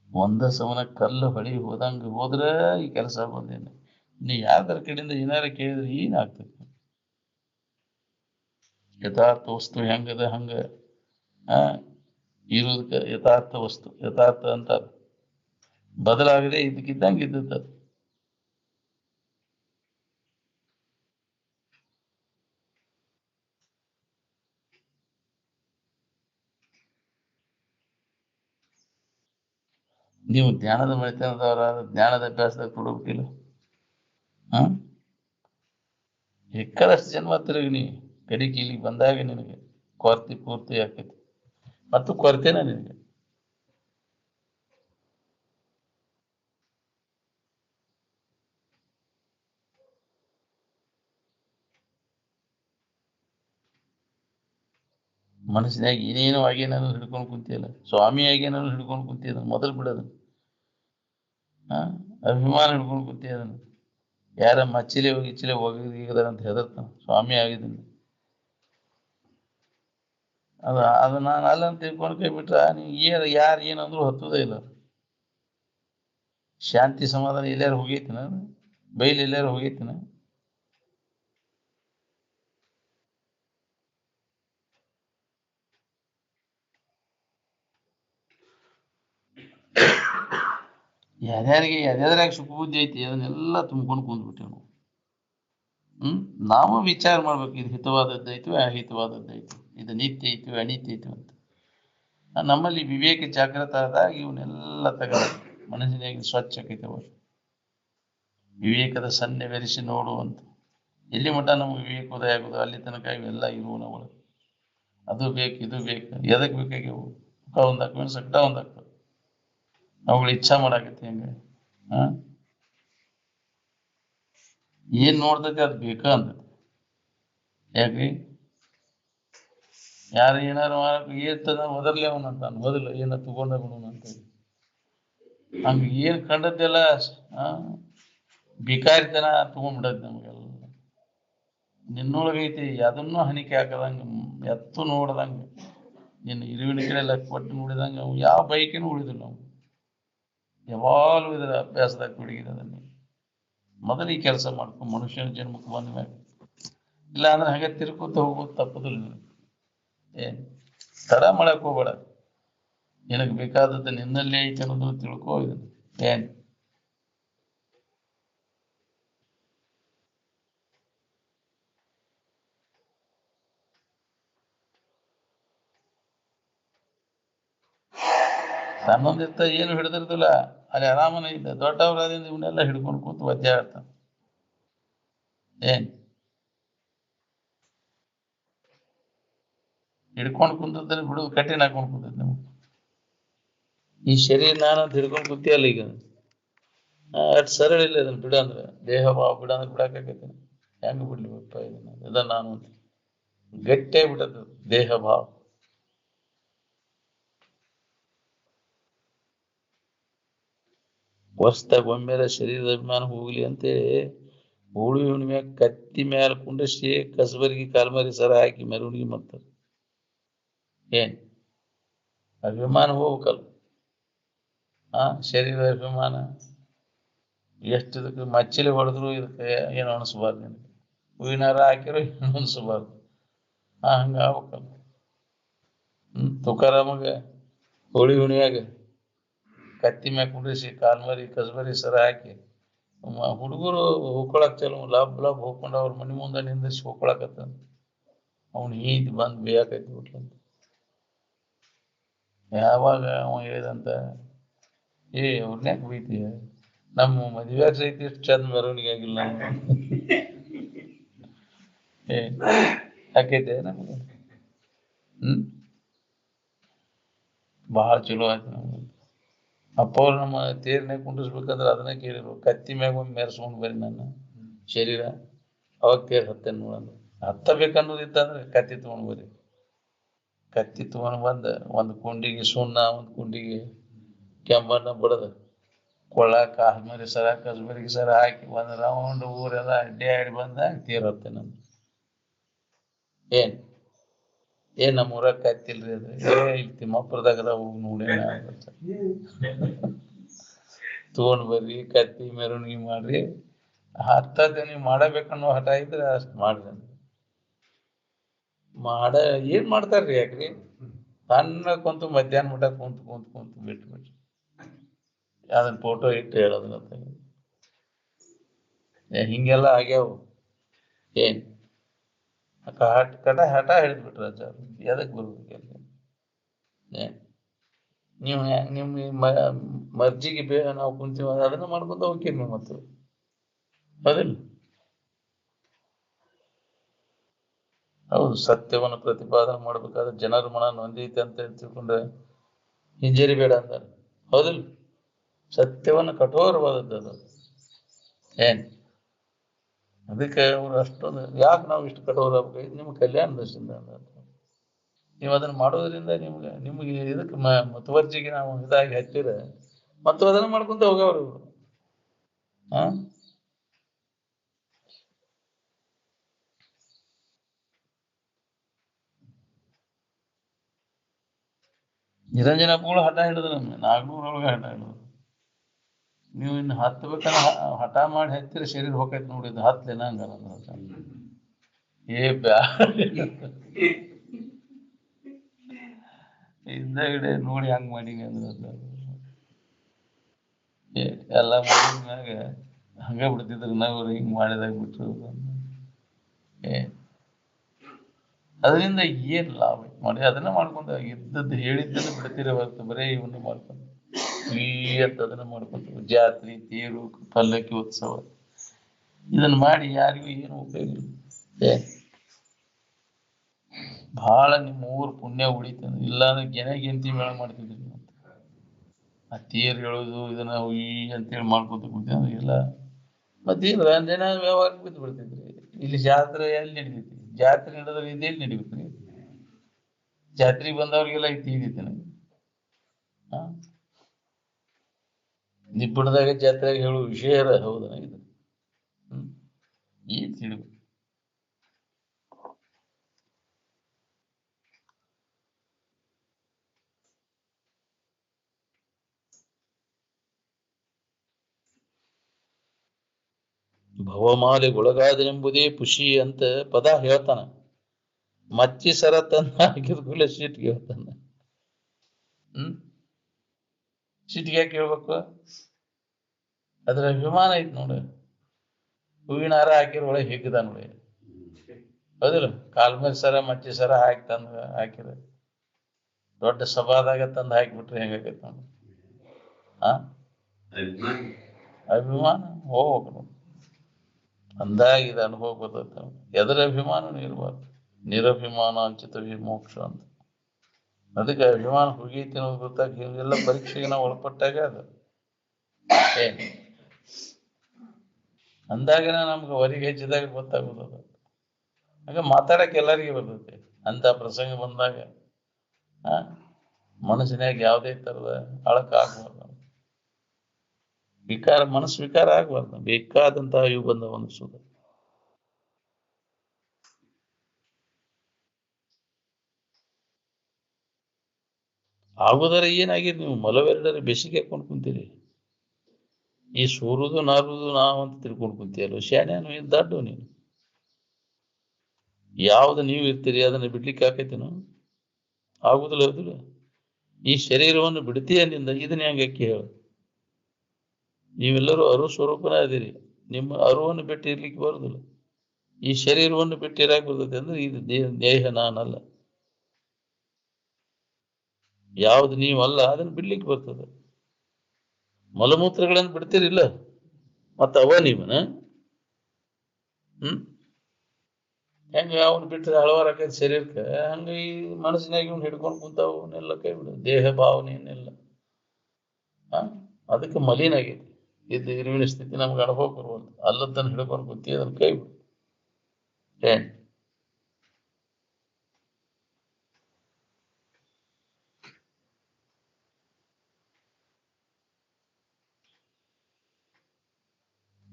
ಒಂದ ಸವನ ಕಲ್ಲು ಹೊಳಿ ಹೋದಂಗೆ ಹೋದ್ರೆ ಈ ಕೆಲಸ ಬಂದೇನೆ. ನೀ ಯಾವ್ದಾರ ಕಡೆಯಿಂದ ಏನಾರ ಕೇಳಿದ್ರೆ ಏನಾಗ್ತದೆ? ಯಥಾರ್ಥ ವಸ್ತು ಹೆಂಗದ ಹಂಗ ಇರೋದಕ್ಕೆ ಯಥಾರ್ಥ ವಸ್ತು ಯಥಾರ್ಥ ಅಂತ ಬದಲಾಗದೆ ಇದಕ್ಕಿದ್ದಂಗೆ ಇದ್ದದ್ದು. ನೀವು ಜ್ಞಾನದ ಮನೆತನದವರ ಜ್ಞಾನದ ಅಭ್ಯಾಸದಾಗ ಕೊಡಬೇಕಿಲ್ಲ. ಎಕ್ಕದಷ್ಟು ಜನ್ಮ ತಿರುಗಿ ನೀ ಕಡಿಗೆ ಇಲ್ಲಿಗೆ ಬಂದಾಗ ನಿನಗೆ ಕೊರತೆ ಪೂರ್ತಿ ಆಕೈತಿ. ಮತ್ತು ಕೊರತೆನ ನಿನಗೆ. ಮನಸ್ಸಿನಾಗ ಏನೇನೋ ಆಗಿ ನಾನು ಹಿಡ್ಕೊಂಡು ಕುಂತಿಯಲ್ಲ, ಸ್ವಾಮಿಯಾಗಿ ನಾನು ಹಿಡ್ಕೊಂಡು ಕುಂತಿದ್ದ ಮೊದಲು ಬಿಡೋದು. ಅಭಿಮಾನ ಹಿಡ್ಕೊಂಡು ಕುಂತಿದ್ದನು. ಯಾರ ಮಚ್ಚಿಲೆ ಇಚ್ಚಿಲೆ ಹೋಗಿದಾರ ಅಂತ ಹೆದರ್ತಾನ. ಸ್ವಾಮಿ ಆಗಿದ್ದೀನಿ ಅದು ನಾನು ಅಲ್ಲ ಅಂತ ತಿಳ್ಕೊಂಡು ಕೈ ಬಿಟ್ರ ನೀ ಯಾರು ಏನಂದ್ರು ಹತ್ತುದೇ ಇಲ್ಲ. ಶಾಂತಿ ಸಮಾಧಾನ ಎಲ್ಲಾರು ಹೋಗೈತಿನ? ಬೈಲ್ ಎಲ್ಲಾರು ಹೋಗೈತಿನ? ಯಾರ್ಯಾರಿಗೆ ಯಾರ್ಯಾದ್ರಾಗ ಸುಖ ಬುದ್ಧಿ ಐತಿ ಅದನ್ನೆಲ್ಲ ತುಂಬ್ಕೊಂಡು ಕುಂದ್ಬಿಟ್ಟೇವ್ ನಾವು. ನಾವು ವಿಚಾರ ಮಾಡ್ಬೇಕು, ಇದು ಹಿತವಾದದ್ದೈತು ಅಹಿತವಾದದ್ದೈತು, ಇದು ನಿತ್ಯ ಐತು ಅನಿತ್ಯ ಐತು ಅಂತ. ನಮ್ಮಲ್ಲಿ ವಿವೇಕ ಜಾಗೃತ ಆದಾಗ ಇವನ್ನೆಲ್ಲ ತೆಗೆದ ಮನಸ್ಸಿನಾಗ ಸ್ವಚ್ಛ ಆಕೈತವ. ವಿವೇಕದ ಸನ್ನೆ ಬೆರೆಸಿ ನೋಡುವಂತ. ಎಲ್ಲಿ ಮಟ್ಟ ನಮ್ಗೆ ವಿವೇಕೋದಯ ಆಗೋದು ಅಲ್ಲಿ ತನಕ ಇವೆಲ್ಲ ಇರುವು ನಾವು. ಅದು ಬೇಕು ಇದು ಬೇಕು, ಎದಕ್ ಬೇಕಾಗ್ಯವು? ಸುಖ ಒಂದಾಕ ಸಕ್ಟ ಒಂದಾಕ ಅವುಗಳು ಇಚ್ಛಾ ಮಾಡಾಕತಿ ಹಂಗ. ಏನ್ ನೋಡ್ತೈತಿ ಅದು ಬೇಕ ಅಂತೈತಿ. ಯಾಕ್ರಿ? ಯಾರು ಏನಾರು ಏರ್ತದ ಮೊದಲೇ ಅವನಂತ ಮೊದಲು ಏನ ತಗೊಂಡ ಬಿಡೋಣ ಅಂತೇಳಿ. ಹಂಗ ಏನ್ ಕಂಡದ್ದೆಲ್ಲ ಭಿಕಾರಿತನ ತಗೊಂಡ್ಬಿಡದ್ ನಮ್ಗೆಲ್ಲ. ನಿನ್ನೊಳಗೈತಿ ಅದನ್ನೂ ಹಣಿಕೆ ಹಾಕದಂಗ, ಎತ್ತು ನೋಡ್ದಂಗ, ನಿನ್ನ ಇರುವಿನ ಕಡೆ ಕೊಟ್ಟು ನೋಡಿದಂಗ ಅವು ಯಾವ ಬೈಕಿನೂ ಉಳಿದಿಲ್ಲ. ನಾವು ಯಾವಾಗಲೂ ಇದರ ಅಭ್ಯಾಸದಾಗ ತೊಡಗಿರೋದನ್ನ. ಮೊದಲು ಈ ಕೆಲಸ ಮಾಡ್ಕೊಂಡು ಮನುಷ್ಯನ ಜನ್ಮಕ್ಕೆ ಬಂದ ಮ್ಯಾಗ. ಇಲ್ಲ ಅಂದ್ರೆ ಹಾಗೆ ತಿರ್ಕೋತ ಹೋಗೋದು ತಪ್ಪದಿಲ್ಲ. ಏನ್ ತಡ ಮಾಡಕ್ ಹೋಗ್ಬೇಡ. ನಿನಗೆ ಬೇಕಾದದ್ದು ನಿನ್ನಲ್ಲೇ ಐತೆ ಅನ್ನೋದು ತಿಳ್ಕೋ. ಇದನ್ನು ಏನ್ ಸಣ್ಣೊಂದಿರ್ತ ಏನು ಹಿಡಿದಿರ್ತಿಲ್ಲ, ಅಲ್ಲಿ ಆರಾಮನ ಇದ್ದ. ದೊಡ್ಡವರಾದಿಂದ ಇವನ್ನೆಲ್ಲ ಹಿಡ್ಕೊಂಡು ಕೂತು ಒದ್ದೆ ಆಡ್ತಾನ. ಏನ್ ಹಿಡ್ಕೊಂಡು ಕುಂತದ್ದನ್ನು ಬಿಡುದು ಕಠಿಣ ಹಾಕೊಂಡು ಕುಂತದ್ ನಮ್ಗೆ. ಈ ಶರೀರ ನಾನು ಅಂತ ಹಿಡ್ಕೊಂಡು ಕುಂತಿಯಲ್ಲ ಈಗ, ಅಟ್ ಸರಳ ಇಲ್ಲ. ಇದನ್ನ ಬಿಡ ಅಂದ್ರೆ ದೇಹ ಭಾವ ಬಿಡ ಅಂದ್ರೆ ಬಿಡಾಕೈತಿ. ಹೆಂಗ ಬಿಡ್ಲಿಪ್ಪ ಇದನ್ನ ನಾನು ಅಂತ ಗಟ್ಟಿಯಾಗಿ ಬಿಟ್ಟದ್ದು ದೇಹ ಭಾವ. ವರ್ಷದಾಗ ಒಮ್ಮೆಲೆ ಶರೀರದ ಅಭಿಮಾನ ಹೋಗ್ಲಿ ಅಂತೇಳಿ ಹೋಳಿ ಹುಣ್ಣಿಮೆ ಕತ್ತಿ ಮ್ಯಾಲ ಕುಂಡಿಸಿ ಕಸಬರಿಗೆ ಕಾಲ್ಮರಿ ಸರ ಹಾಕಿ ಮೆರವಣಿಗೆ ಮಾಡ್ತಾರೆ. ಏನ್ ಅಭಿಮಾನ ಹೋಗ್ಬೇಕಲ್ಲ, ಶರೀರ ಅಭಿಮಾನ ಎಷ್ಟು ಇದಕ್ಕೆ ಮಚ್ಚಿಲಿ ಹೊಡೆದ್ರು ಇದಕ್ಕೆ ಏನು ಅನಿಸ್ಬಾರ್ದು, ನಿನಗೆ ಹೂವಿನಾರ ಹಾಕಿರೋ ಏನು ಅನಿಸ್ಬಾರ್ದು. ಹಂಗ ಆಗ್ಬೇಕಲ್ಲ. ತುಕಾರಾಮಗ ಹೋಳಿ ಹುಣ್ಣಿಮ್ಯಾಗ ಕತ್ತಿ ಮ್ಯಾಗ ಕುಂಡಿಸಿ ಕಾಲ್ಮರಿ ಕಸಬರಿ ಸರ ಹಾಕಿ ಹುಡುಗರು ಹೋಗ್ಕೊಳಕ್ ಚಲೋ ಲಾಭ ಹೋಗ್ಕೊಂಡು ಅವ್ರ ಮನೆ ಮುಂದೆ ನಿಂದಿಸಿ ಹೋಗ್ಕೊಳಕತ್ತ ಅವ್ನು ಈದ್ ಬಂದು ಬೇಯಾಕೈತಿ ಬಿಟ್ಲಂತ. ಯಾವಾಗ ಅವ ಹೇಳಿದಂತ ಅವ್ರನ್ಯಾಕ ಬೈತೀಯ, ನಮ್ಮ ಮದುವೆ ಸಹಿತ ಇಷ್ಟು ಚಂದ ಮೆರವಣಿಗೆ ಆಗಿಲ್ಲ ಯಾಕೈತೆ ನಮ್ಗೆ. ಬಹಳ ಚಲೋ ಆಯ್ತು ನಮ್ಗೆ. ಅಪ್ಪ ಅವ್ರು ನಮ್ಮ ತೇರ್ನಾಗ ಕುಂಡಿಸ್ಬೇಕಂದ್ರೆ ಅದನ್ನ ಕೇಳಿರು, ಕತ್ತಿ ಮ್ಯಾಗ ಒಮ್ಮೆ ಮೆರೆಸ್ಕೊಂಡು ಬರ್ರಿ ನನ್ನ ಶರೀರ, ಅವಾಗ ತೇರ್ ಹತ್ತೇನೆ ನೋಡಂದ್ರೆ. ಹತ್ತಬೇಕನ್ನೋದಿತ್ತಂದ್ರೆ ಕತ್ತಿ ತೊಗೊಂಡು ಬರ್ರಿ. ಕತ್ತಿ ತೊಗೊಂಡು ಬಂದ ಒಂದು ಕುಂಡಿಗೆ ಸುಣ್ಣ, ಒಂದು ಕುಂಡಿಗೆ ಕೆಂಬಣ್ಣ ಬಡದ ಕೊಳ್ಳ ಕಾಲ್ಮರಿ ಸರ ಕಸಬರಿಗೆ ಸರ ಹಾಕಿ ಒಂದು ರೌಂಡ್ ಊರೆಲ್ಲ ಅಡ್ಡಿ ಬಂದಾಗ ತೇರ್ ಹತ್ತೆ ನಮ್ದು. ಏನ್ ನಮ್ಮ ಊರಾಗ ಕತ್ತಿಲ್ರಿ ಅದು, ಇಲ್ಲಿ ತಿಮ್ಮಾಪುರದಾಗ ಹೋಗಿ ನೋಡಿ ತಗೊಂಡ್ ಬರ್ರಿ ಕತ್ತಿ ಮೆರವಣಿಗೆ ಮಾಡ್ರಿ. ಹತ್ತದ ನೀವು ಮಾಡಬೇಕನ್ನೋ ಹಠ ಇದ್ರೆ ಅಷ್ಟ್ ಮಾಡ್ರಿ. ಏನ್ ಮಾಡ್ತಾರ್ರಿ ಯಾಕ್ರಿ, ಸಣ್ಣ ಕುಂತು ಮಧ್ಯಾಹ್ನ ಮಠ ಕುಂತು ಬಿಟ್ಟು ಅದನ್ನ ಫೋಟೋ ಇಟ್ಟು ಹೇಳೋದನ್ನ ಹಿಂಗೆಲ್ಲ ಆಗ್ಯಾವು. ಏನ್ ಹಠ ಹಿಡಿದ್ಬಿಟ್ರ ಎದಕ್ ಬರ್ಬೇಕು? ನೀವು ನಿಮ್ಮ ಮರ್ಜಿಗೆ ನಾವು ಕುಂತೀವ ಅದನ್ನ ಮಾಡ್ಕೊಂತ ಹೋಗ್ತೀರಿ ನೀವು. ಮತ್ತು ಹೌದಿಲ್ಲ? ಹೌದು, ಸತ್ಯವನ್ನು ಪ್ರತಿಪಾದನೆ ಮಾಡ್ಬೇಕಾದ್ರೆ ಜನರ ಮನ ನೊಂದೈತೆ ಅಂತ ತಿಳ್ಕೊಂಡ್ರೆ ಹಿಂಜರಿ ಬೇಡ ಅಂತಾರೆ. ಹೌದಿಲ್ಲ? ಸತ್ಯವನ್ನು ಕಠೋರವಾದದ್ದು ಅದು. ಅದಕ್ಕೆ ಅವ್ರು ಅಷ್ಟೊಂದು ಯಾಕೆ ನಾವು ಇಷ್ಟು ಕಠೋರ ಆಗ್ಬೇಕು? ನಿಮ್ಮ ಕಲ್ಯಾಣ ದರ್ಶನದ ನೀವು ಅದನ್ನ ಮಾಡೋದ್ರಿಂದ ನಿಮ್ಗೆ ಇದಕ್ಕೆ ಮುತುವರ್ಜಿಗೆ ನಾವು ಇದಾಗಿ ಹಚ್ಚಿರ ಮತ್ತು ಅದನ್ನ ಮಾಡ್ಕೊಂತ ಹೋಗವ್ರು. ನಿರಂಜನ ಅಪ್ಪಗಳು ಹಠ ಹಿಡಿದ್ರು, ನಮ್ಗೆ ನಾಗ್ನೂರೊಳಗೆ ಹಠ ಹಿಡಿದ್ರು. ನೀವು ಇನ್ನು ಹತ್ಬೇಕನ್ನ ಹಠ ಮಾಡಿ ಹತ್ತಿರ ಶರೀರ ಹೋಗೈತೆ ನೋಡಿದ್ದು ಹತ್ಲೇನ ಹಂಗಾರ ಹಿಂದಗಡೆ ನೋಡಿ ಹಂಗ್ ಮಾಡಿ ಅಂದ್ರೆ ಎಲ್ಲ ಮಾಡಿದ್ಮ್ಯಾಗ ಹಂಗ ಬಿಡ್ತಿದ್ರು ನಾವು ಹಿಂಗ್ ಮಾಡಿದಾಗ ಬಿಟ್ರು. ಅದರಿಂದ ಏನ್ ಲಾಭ ಮಾಡಿ ಅದನ್ನ ಮಾಡ್ಕೊಂಡ ಇದ್ದದ್ದು ಹೇಳಿದ್ದನ್ನು ಬಿಡ್ತಿರೋ ಹೊರತು ಬರೇ ಇವನ್ನ ಮಾಡ್ಕೊಂಡು ಅಂತ ಅದನ್ನ ಮಾಡ್ಕೊಂತ ಜಾತ್ರೆ ತೇರು ಪಲ್ಲಕ್ಕಿ ಉತ್ಸವ ಇದನ್ನ ಮಾಡಿ ಯಾರಿಗೂ ಏನು ಉಪಯೋಗ ಇಲ್ಲ. ಬಹಳ ನಿಮ್ಮ ಊರ್ ಪುಣ್ಯ ಉಳಿತ. ಇಲ್ಲಾಂದ್ರೆ ಗೆಂತಿ ಮೇಳ ಮಾಡ್ತಿದ್ರಿ. ಆ ತೇರು ಹೇಳೋದು ಇದನ್ನ ಅಂತೇಳಿ ಮಾಡ್ಕೊತ ಕೂತಿದ್ರೆ ಇಲ್ಲ. ಮತ್ತೇನು ರಂಜನಾ ವ್ಯವಹಾರ ಬಿದ್ದು ಬಿಡ್ತಿದ್ರಿ. ಇಲ್ಲಿ ಜಾತ್ರೆ ಎಲ್ಲಿ ನಡಿತೈತಿ? ಜಾತ್ರೆ ನಡೆದ್ರೆ ಇದೆಲ್ಲಿ ನಡಿಬೇಕ್ರಿ? ಜಾತ್ರೆಗೆ ಬಂದವ್ರಿಗೆಲ್ಲ ಇದ್ದೀತಿ ನನಗೆ. ನಿಬ್ಬಣದಾಗ ಜಾತ್ರೆಗೆ ಹೇಳುವ ವಿಷಯ ಹೌದನ ಇದು? ಏನ್ ತಿಳಿಬೇಕು? ಭವಮಾಲೆಗೊಳಗಾದನೆಂಬುದೇ ಖುಷಿ ಅಂತ ಪದ ಹೇಳ್ತಾನ. ಮಚ್ಚಿ ಸರ ತಂದ ಹಾಕಿದ್ಕೂಲೆ ಸಿಟ್ಟಿಗೆ ಹೇಳ್ತಾನ. ಸಿಟ್ಟಿಗೆ ಯಾಕೆ ಹೇಳ್ಬೇಕು? ಅದ್ರ ಅಭಿಮಾನ ಐತ್ ನೋಡು. ಹೂವಿನ ಹಾರ ಹಾಕಿರ ಒಳಗೆ ಹಿಗ್ಗದ ನೋಡಿ. ಹೌದಿಲ್ಲ? ಕಾಲ್ಮೇಲೆ ಸರ ಮಚ್ಚಿ ಸರ ಹಾಕಿ ತಂದ ಹಾಕಿರ ದೊಡ್ಡ ಸಭಾದಾಗ ತಂದು ಹಾಕಿಬಿಟ್ರೆ ಹೆಂಗಾಕೈತಿ ನೋಡಿ. ಅಭಿಮಾನ ಹೋಗ್ಬೇಕು ಅಂದಾಗ ಇದು ಅನುಭವ ಬರ್ತೈತೆ. ಎದರ ಅಭಿಮಾನನೂ ಇರ್ಬಾರ್ದು. ನಿರಭಿಮಾನ ಅಂಚಿತ ವಿಮೋಕ್ಷ ಅಂತ. ಅದಕ್ಕೆ ಅಭಿಮಾನ ಹೋಗೈತಿ ಅನ್ನೋದು ಗೊತ್ತಾಗ ಎಲ್ಲ ಪರೀಕ್ಷೆಗೆ ನಾವು ಒಳಪಟ್ಟಾಗ ಅದು ಅಂದಾಗನ ನಮ್ಗೆ ಹೊರಗೆ ಹೆಚ್ಚಿದಾಗ ಗೊತ್ತಾಗೋದು. ಅದು ಹಾಗೆ ಮಾತಾಡಕ್ಕೆ ಎಲ್ಲರಿಗೆ ಬರ್ತೈತೆ. ಅಂತ ಪ್ರಸಂಗ ಬಂದಾಗ ಮನಸ್ಸಿನಾಗ ಯಾವುದೇ ತರದ ಅಳಕ ಆಗ್ಬಾರ್ದು. ವಿಕಾರ, ಮನಸ್ಸು ವಿಕಾರ ಆಗ್ಬಾರ್ದು. ಬೇಕಾದಂತಹ ಇವು ಬಂದವ ಅನಿಸೋದು. ಆಗುದಾರ ಏನಾಗಿರಿ ನೀವು ಮಲವೆರಡರ ಬೆಸಿಗೆ ಹಾಕೊಂಡು ಕುಂತೀರಿ. ಈ ಸೂರುದು ನಾರುದು ನಾವಂತ ತಿಳ್ಕೊಂಡು ಕುಂತೀಯಲ್ಲ, ಶಾನ್ಯಾನು ದಡ್ಡು ನೀನು. ಯಾವ್ದು ನೀವು ಇರ್ತೀರಿ ಅದನ್ನ ಬಿಡ್ಲಿಕ್ಕೆ ಆಕೈತೇನು? ಆಗುದಿಲ್ಲ, ಹೌದಿಲ್ಲ. ಈ ಶರೀರವನ್ನು ಬಿಡ್ತೀಯ ನಿಂದ, ಇದನ್ನ ಹೆಂಗೆ ಅಕ್ಕಿ ಹೇಳು? ನೀವೆಲ್ಲರೂ ಅರು ಸ್ವರೂಪನ ಅದಿರಿ. ನಿಮ್ಮ ಅರುವನ್ನು ಬಿಟ್ಟು ಇರ್ಲಿಕ್ಕೆ ಬರುದಿಲ್ಲ. ಈ ಶರೀರವನ್ನು ಬಿಟ್ಟು ಇರಾಕ್ ಬರ್ತದೆ ಅಂದ್ರೆ ಇದು ದೇಹ ನಾನಲ್ಲ. ಯಾವ್ದು ನೀವಲ್ಲ ಅದನ್ನ ಬಿಡ್ಲಿಕ್ಕೆ ಬರ್ತದೆ. ಮಲಮೂತ್ರಗಳನ್ನು ಬಿಡ್ತೀರಿಲ್ಲ, ಮತ್ತ ಅವ ನೀವನ ಹೆಂಗ ಅವನ್ ಬಿಟ್ಟರೆ ಹಳವಾರಾಕೈತಿ ಶರೀರಕ್ಕೆ, ಹಂಗ ಈ ಮನಸ್ಸಿನಾಗ ಇವ್ನು ಹಿಡ್ಕೊಂಡು ಕುಂತಾವ ಅವನ್ನೆಲ್ಲ ಕೈ ಬಿಡು. ದೇಹ ಭಾವನೆಯನ್ನೆಲ್ಲ ಅದಕ್ಕೆ ಮಲಿನ ಆಗೈತಿ. ಇದು ಇರುವಿನ ಸ್ಥಿತಿ ನಮ್ಗೆ ಅನುಭವ ಬರುವಂತ. ಅಲ್ಲದನ್ನು ಹಿಡ್ಕೊಂಡು ಕುಂತಿ ಅದನ್ನ ಕೈ ಬಿಡು. ಏನ್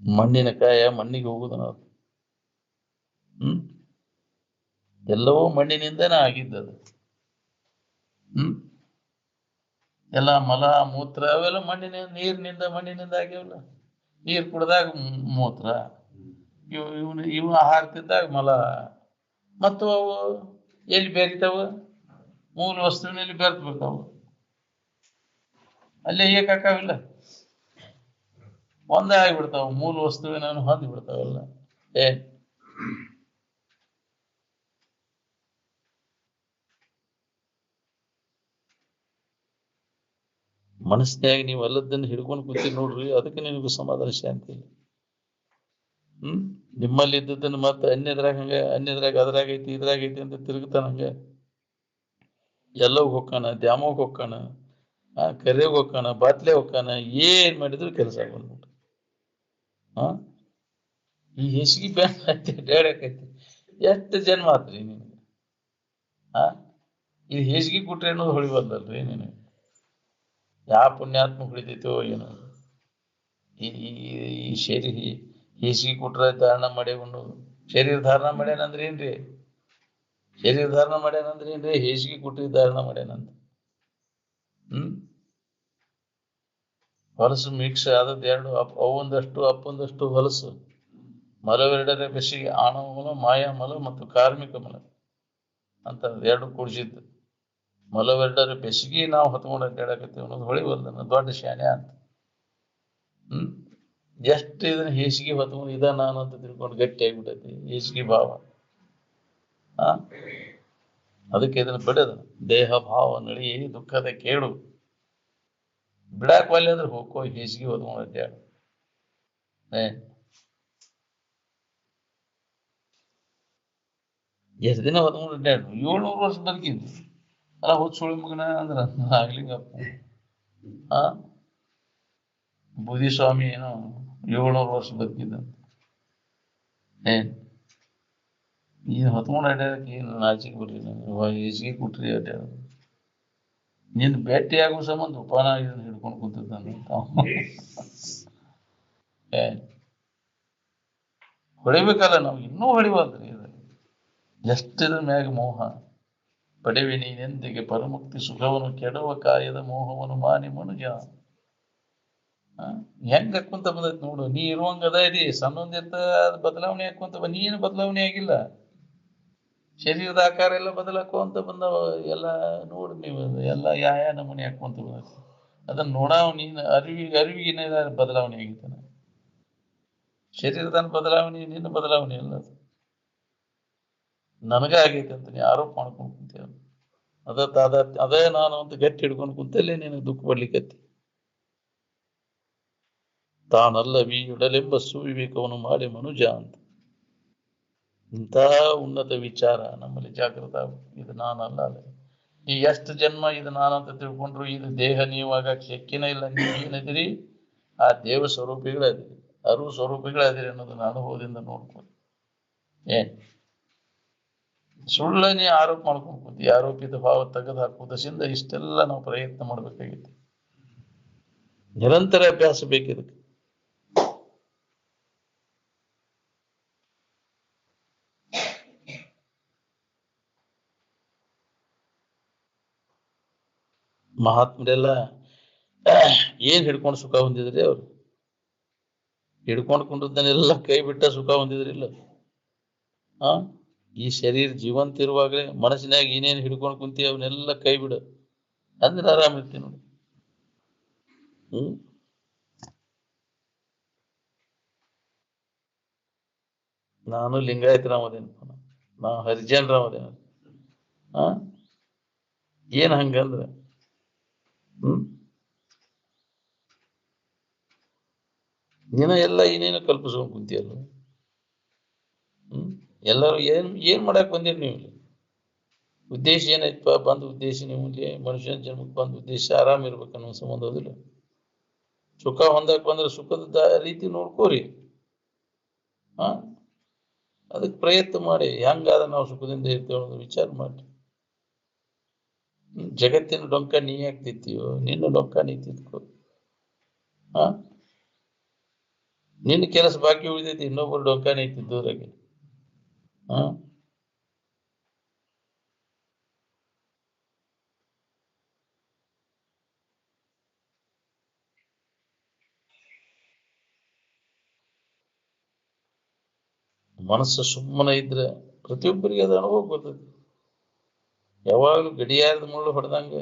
ಮಣ್ಣಿನ ಕಾಯ ಮಣ್ಣಿಗೆ ಹೋಗುದನ. ಎಲ್ಲವೂ ಮಣ್ಣಿನಿಂದನೇ ಆಗಿದ್ದದು. ಎಲ್ಲ ಮಲ ಮೂತ್ರ ಅವೆಲ್ಲ ನೀರಿನಿಂದ ಮಣ್ಣಿನಿಂದ ಆಗ್ಯವಲ್ಲ. ನೀರು ಕುಡ್ದಾಗ ಮೂತ್ರ, ಇವು ಆಹಾರ ತಿಂದಾಗ ಮಲ, ಮತ್ತು ಅವು ಎಲ್ಲಿ ಬೆರಿತಾವ? ಮೂಲ ವಸ್ತುವಿನಲ್ಲಿ ಬೆರೆತ್ಬಿಡ್ತಾವು. ಅಲ್ಲೇ ಏಕಾಕಾವಿಲ್ಲ, ಒಂದೇ ಆಗಿಬಿಡ್ತಾವ. ಮೂಲ ವಸ್ತುವಿನ ಹೊಂದಿ ಬಿಡ್ತಾವಲ್ಲ. ಏನ್ ಮನಸ್ಸಿನಾಗ ನೀವು ಅಲ್ಲದನ್ನು ಹಿಡ್ಕೊಂಡು ಕೂತಿ ನೋಡ್ರಿ, ಅದಕ್ಕೆ ನಿನಗೂ ಸಮಾಧಾನ ಶಾಂತಿ ಇಲ್ಲ. ನಿಮ್ಮಲ್ಲಿ ಇದ್ದದನ್ನು ಮತ್ತೆ ಅನ್ಯದ್ರಾಗ ಅದ್ರಾಗೈತಿ ಇದ್ರಾಗೈತಿ ಅಂತ ತಿರುಗ್ತಾನ. ಹಂಗೆ ಎಲ್ಲೋಗಿ ಹೋಗ್ಕಾನ, ದ್ಯಾಮೋಗ್ ಹೋಗ್ಕಾನ, ಕರೆಯೋಗ್ ಹೋಗ್ಕಾನ, ಬಾತ್ಲೆ ಹೋಗ್ಕಾನ, ಏನ್ ಮಾಡಿದ್ರು ಕೆಲಸ ಬಂದ್ಬಿಟ್ಟು ಈ ಹೆಸಿಗೆ ಬ್ಯಾಂಕ್ ಡೇಡಕೈತಿ. ಎಷ್ಟು ಜನ್ಮ ಆತ್ರಿ ನಿನಗೆ? ಇದು ಹೇಸಿಗೆ ಕೊಟ್ರೆ ಅನ್ನೋದು ಹೊಳಿಬಲ್ದಲ್ರಿ ನೀನು. ಯಾವ ಪುಣ್ಯಾತ್ಮ ಹೊಳಿತೈತೋ ಏನೋ. ಈ ಶರೀರ ಹೇಸಿಗೆ ಕೊಟ್ರೆ ಧಾರಣ ಮಾಡ್ಯಾವನು. ಶರೀರ ಧಾರಣ ಮಾಡ್ಯಾನಂದ್ರೆ ಏನ್ರಿ? ಶರೀರ ಧಾರಣ ಮಾಡ್ಯಾನಂದ್ರೆ ಏನ್ರಿ? ಹೇಸಿಗೆ ಕೊಟ್ರಿ ಧಾರಣ ಮಾಡ್ಯಾನಂತ. ಹೊಲಸು ಮಿಕ್ಸ್ ಆದದ್ದು ಎರಡು, ಅವೊಂದಷ್ಟು ಅಪ್ಪೊಂದಷ್ಟು ಹೊಲಸು. ಮಲವೆರಡರ ಬೆಸಿಗೆ ಆಣವ ಮಲ, ಮಾಯಾ ಮಲ ಮತ್ತು ಕಾರ್ಮಿಕ ಮಲ ಅಂತ ಎರಡು ಕೂಡಿಸಿದ್ದು. ಮಲವೆರಡರ ಬೆಸಿಗೆ ನಾವು ಹೊತ್ಕೊಂಡು ಅಡ್ಡಾಡಕತ್ತೀವಿ ಅನ್ನೋದು ಹೊಳಿವಲ್ದನ ದೊಡ್ಡ ಶಾನ್ಯ ಅಂತ. ಎಷ್ಟು ಇದನ್ನ ಹೇಸಿಗೆ ಹೊತ್ಕೊಂಡು ಇದ ನಾನು ಅಂತ ತಿಳ್ಕೊಂಡು ಗಟ್ಟಿ ಆಗಿಬಿಟ್ಟೈತಿ ಹೇಸಿಗೆ ಭಾವ. ಅದಕ್ಕೆ ಇದನ್ನ ಬಿಡದ. ದೇಹ ಭಾವ ನಳಿ ದುಃಖದ ಕೇಳು. ಬಿಡಾಕ್ ಒಲ್ಲೆ ಅಂದ್ರೆ ಹೋಗೋ ಹೇಸಿಗೆ ಹೊತ್ಕೊಂಡು ಅಡ್ಡಾಡು. ಎಷ್ಟು ದಿನ ಹೊತ್ಕೊಂಡು ಅಡ್ಡಾಡು? 700 ವರ್ಷ ಬದುಕಿದ್ವಿ ಅಲ್ಲ. ಹುಚ್ಚುಳಿ ಮಗನ ಅಂದ್ರ ಆಗ್ಲಿಂಗಪ್ಪ. ಬೂದಿ ಸ್ವಾಮಿ ಏನೋ 700 ವರ್ಷ ಬದುಕಿದ್ದಂತ. ನೀನ್ ಹೊತ್ಕೊಂಡು ಅಡ್ಡಾಡಕ್ಕೆ ಏನು ನಾಚಿಕೆ ಬರ್ರಿ? ಹೇಸಿಗೆ ಕೊಟ್ರಿ ಅಡ್ಡಾಡೋದು. ನಿನ್ ಭೇಟಿ ಆಗೋ ಸಂಬಂಧ ಉಪಾನ ಇದನ್ನ ಹಿಡ್ಕೊಂಡು ಕುಂತಿದ್ದಾನೆ. ಹೊಳಿಬೇಕಲ್ಲ ನಾವು, ಇನ್ನೂ ಹೊಳಿಬಾರ್ದ್ರಿ. ಎಷ್ಟಿದ್ರ ಮ್ಯಾಗ ಮೋಹ ಪಡೆವಿ ನೀನೆಂದಿಗೆ ಪರಮುಕ್ತಿ ಸುಖವನ್ನು ಕೆಡವ ಕಾಯದ ಮೋಹವನ್ನು ಮಾನಿ ಮನುಜ. ಹೆಂಗ ಹಾಕೊಂತ ಬಂದೈತಿ ನೋಡು. ನೀ ಇರುವಂಗ ಅದ ಇದಿ ಸಣ್ಣೊಂದಿರ್ತ ಅದು ಬದಲಾವಣೆ ಹಾಕೊಂತ ನೀನು ಬದಲಾವಣೆ ಆಗಿಲ್ಲ. ಶರೀರದ ಆಕಾರ ಎಲ್ಲ ಬದಲಾಕೊಂತ ಬಂದವ ಎಲ್ಲ. ನೋಡು ನೀವು ಎಲ್ಲ ಯಾವ ನಮೂನೆ ಹಾಕೊಂತ ಬಂದ ಅದನ್ನ ನೋಡಾವ್ ನೀನು. ಅರಿವಿಗೆ ಬದಲಾವಣೆ ಆಗಿತ್ತಾನ. ಶರೀರದ ಬದಲಾವಣೆ ನಿನ್ನ ಬದಲಾವಣೆ ಅಲ್ಲ. ನನಗ ಆಗೈತೆ ಅಂತ ನೀ ಆರೋಪ ಮಾಡ್ಕೊಂಡು ಕುಂತೀಯ. ಅದೇ ನಾನು ಅಂತ ಗಟ್ಟಿ ಹಿಡ್ಕೊಂಡು ಕುಂತಲ್ಲೇ ನಿನಗೆ ದುಃಖ ಪಡ್ಲಿಕ್ಕತ್ತಿ. ತಾನಲ್ಲ ವಿಯುಡಲೆಂಬ ಸುವಿವೇಕವನ್ನು ಮಾಡಿ ಮನುಜ ಅಂತ. ಇಂತಹ ಉನ್ನತ ವಿಚಾರ ನಮ್ಮಲ್ಲಿ ಜಾಗೃತ. ಇದು ನಾನಲ್ಲ. ಈ ಎಷ್ಟು ಜನ್ಮ ಇದು ನಾನಂತ ತಿಳ್ಕೊಂಡ್ರು ಇದು ದೇಹ ನೀವಾಗ ಶಕ್ಕಿನ ಇಲ್ಲ. ನೀವು ಏನಿದಿರಿ? ಆ ದೇವ ಸ್ವರೂಪಿಗಳದಿರಿ, ಅರು ಸ್ವರೂಪಿಗಳದಿರಿ ಅನ್ನೋದನ್ನ ಅನುಭವದಿಂದ ನೋಡ್ಕೊಂಡು. ಸುಳ್ಳ ನೀ ಆರೋಪ ಮಾಡ್ಕೊಂಡು ಕೂತಿ. ಆರೋಪಿತ ಭಾವ ತೆಗೆದು ಹಾಕುವುದರಿಂದ ಇಷ್ಟೆಲ್ಲ ನಾವು ಪ್ರಯತ್ನ ಮಾಡ್ಬೇಕಾಗಿತ್ತು. ನಿರಂತರ ಅಭ್ಯಾಸ ಬೇಕಿದಕ್ಕೆ. ಮಹಾತ್ಮರೆಲ್ಲ ಏನ್ ಹಿಡ್ಕೊಂಡು ಸುಖ ಹೊಂದಿದ್ರಿ ಅವ್ರು? ಹಿಡ್ಕೊಂಡು ಕುಂಡದ್ದನ್ನೆಲ್ಲ ಕೈ ಬಿಟ್ಟ ಸುಖ ಹೊಂದಿದ್ರಿಲ್ಲ. ಆ ಈ ಶರೀರ ಜೀವಂತ ಇರುವಾಗಲೇ ಮನಸ್ಸಿನಾಗ ಏನೇನು ಹಿಡ್ಕೊಂಡು ಕುಂತಿ ಅವನ್ನೆಲ್ಲ ಕೈ ಬಿಡು ಅಂದ್ರೆ ಆರಾಮ ಇರ್ತಿ ನೋಡಿ. ಹ್ಮ್ ನಾನು ಲಿಂಗಾಯತ ರಾಮದೇನಪ್ಪ, ನಾವು ಹರಿಜನ್ ರಾಮದೇನ. ಆ ಏನ್ ಹಂಗಂದ್ರ ಹ್ಮ್ ನೀನ ಎಲ್ಲ ಏನೇನು ಕಲ್ಪಿಸ್ಕೊಂಡ್ ಕುಂತಿಯಲ್ಲ. ಹ್ಮ್ ಎಲ್ಲರೂ ಏನ್ ಮಾಡಕ್ ಬಂದಿರಿ ನೀವು ಇಲ್ಲಿ? ಉದ್ದೇಶ ಏನೈತಪ್ಪ? ಬಂದ ಉದ್ದೇಶ ನಿಮಗೆ ಮನುಷ್ಯನ ಜನ್ಮಕ್ಕೆ ಬಂದ ಉದ್ದೇಶ ಆರಾಮ್ ಇರ್ಬೇಕನ್ನೋ ಸಂಬಂಧ ಹೋದಿಲ್ಲ. ಸುಖ ಹೊಂದಕ್ ಬಂದ್ರೆ ಸುಖದ ರೀತಿ ನೋಡ್ಕೋರಿ. ಹಾ ಅದಕ್ಕೆ ಪ್ರಯತ್ನ ಮಾಡಿ ಹೆಂಗಾದ ನಾವು ಸುಖದಿಂದ ಇರ್ತೇವೆ ಅನ್ನೋದು ವಿಚಾರ ಮಾಡಿ. ಜಗತ್ತಿನ ಡೊಂಕ ನೀ ಯಾಕೆ ತಿಂತೀಯೋ? ನಿನ್ನ ಡೊಂಕ ನೀ ತಿಂದ್ಕೋ. ಹಾ ನಿನ್ನ ಕೆಲಸ ಬಾಕಿ ಉಳಿದೈತಿ, ಇನ್ನೊಬ್ಬರು ಡೊಂಕ ನೀ ತಿದ್ದೋದ್ರಾಗೆ. ಹಾ ಮನಸ್ಸು ಸುಮ್ಮನೆ ಇದ್ರೆ ಪ್ರತಿಯೊಬ್ಬರಿಗೆ ಅದು ಅನುಭವ ಬರ್ತೈತಿ. ಯಾವಾಗಲೂ ಗಡಿಯಾರದ ಮುಳ್ಳು ಹೊಡೆದಂಗ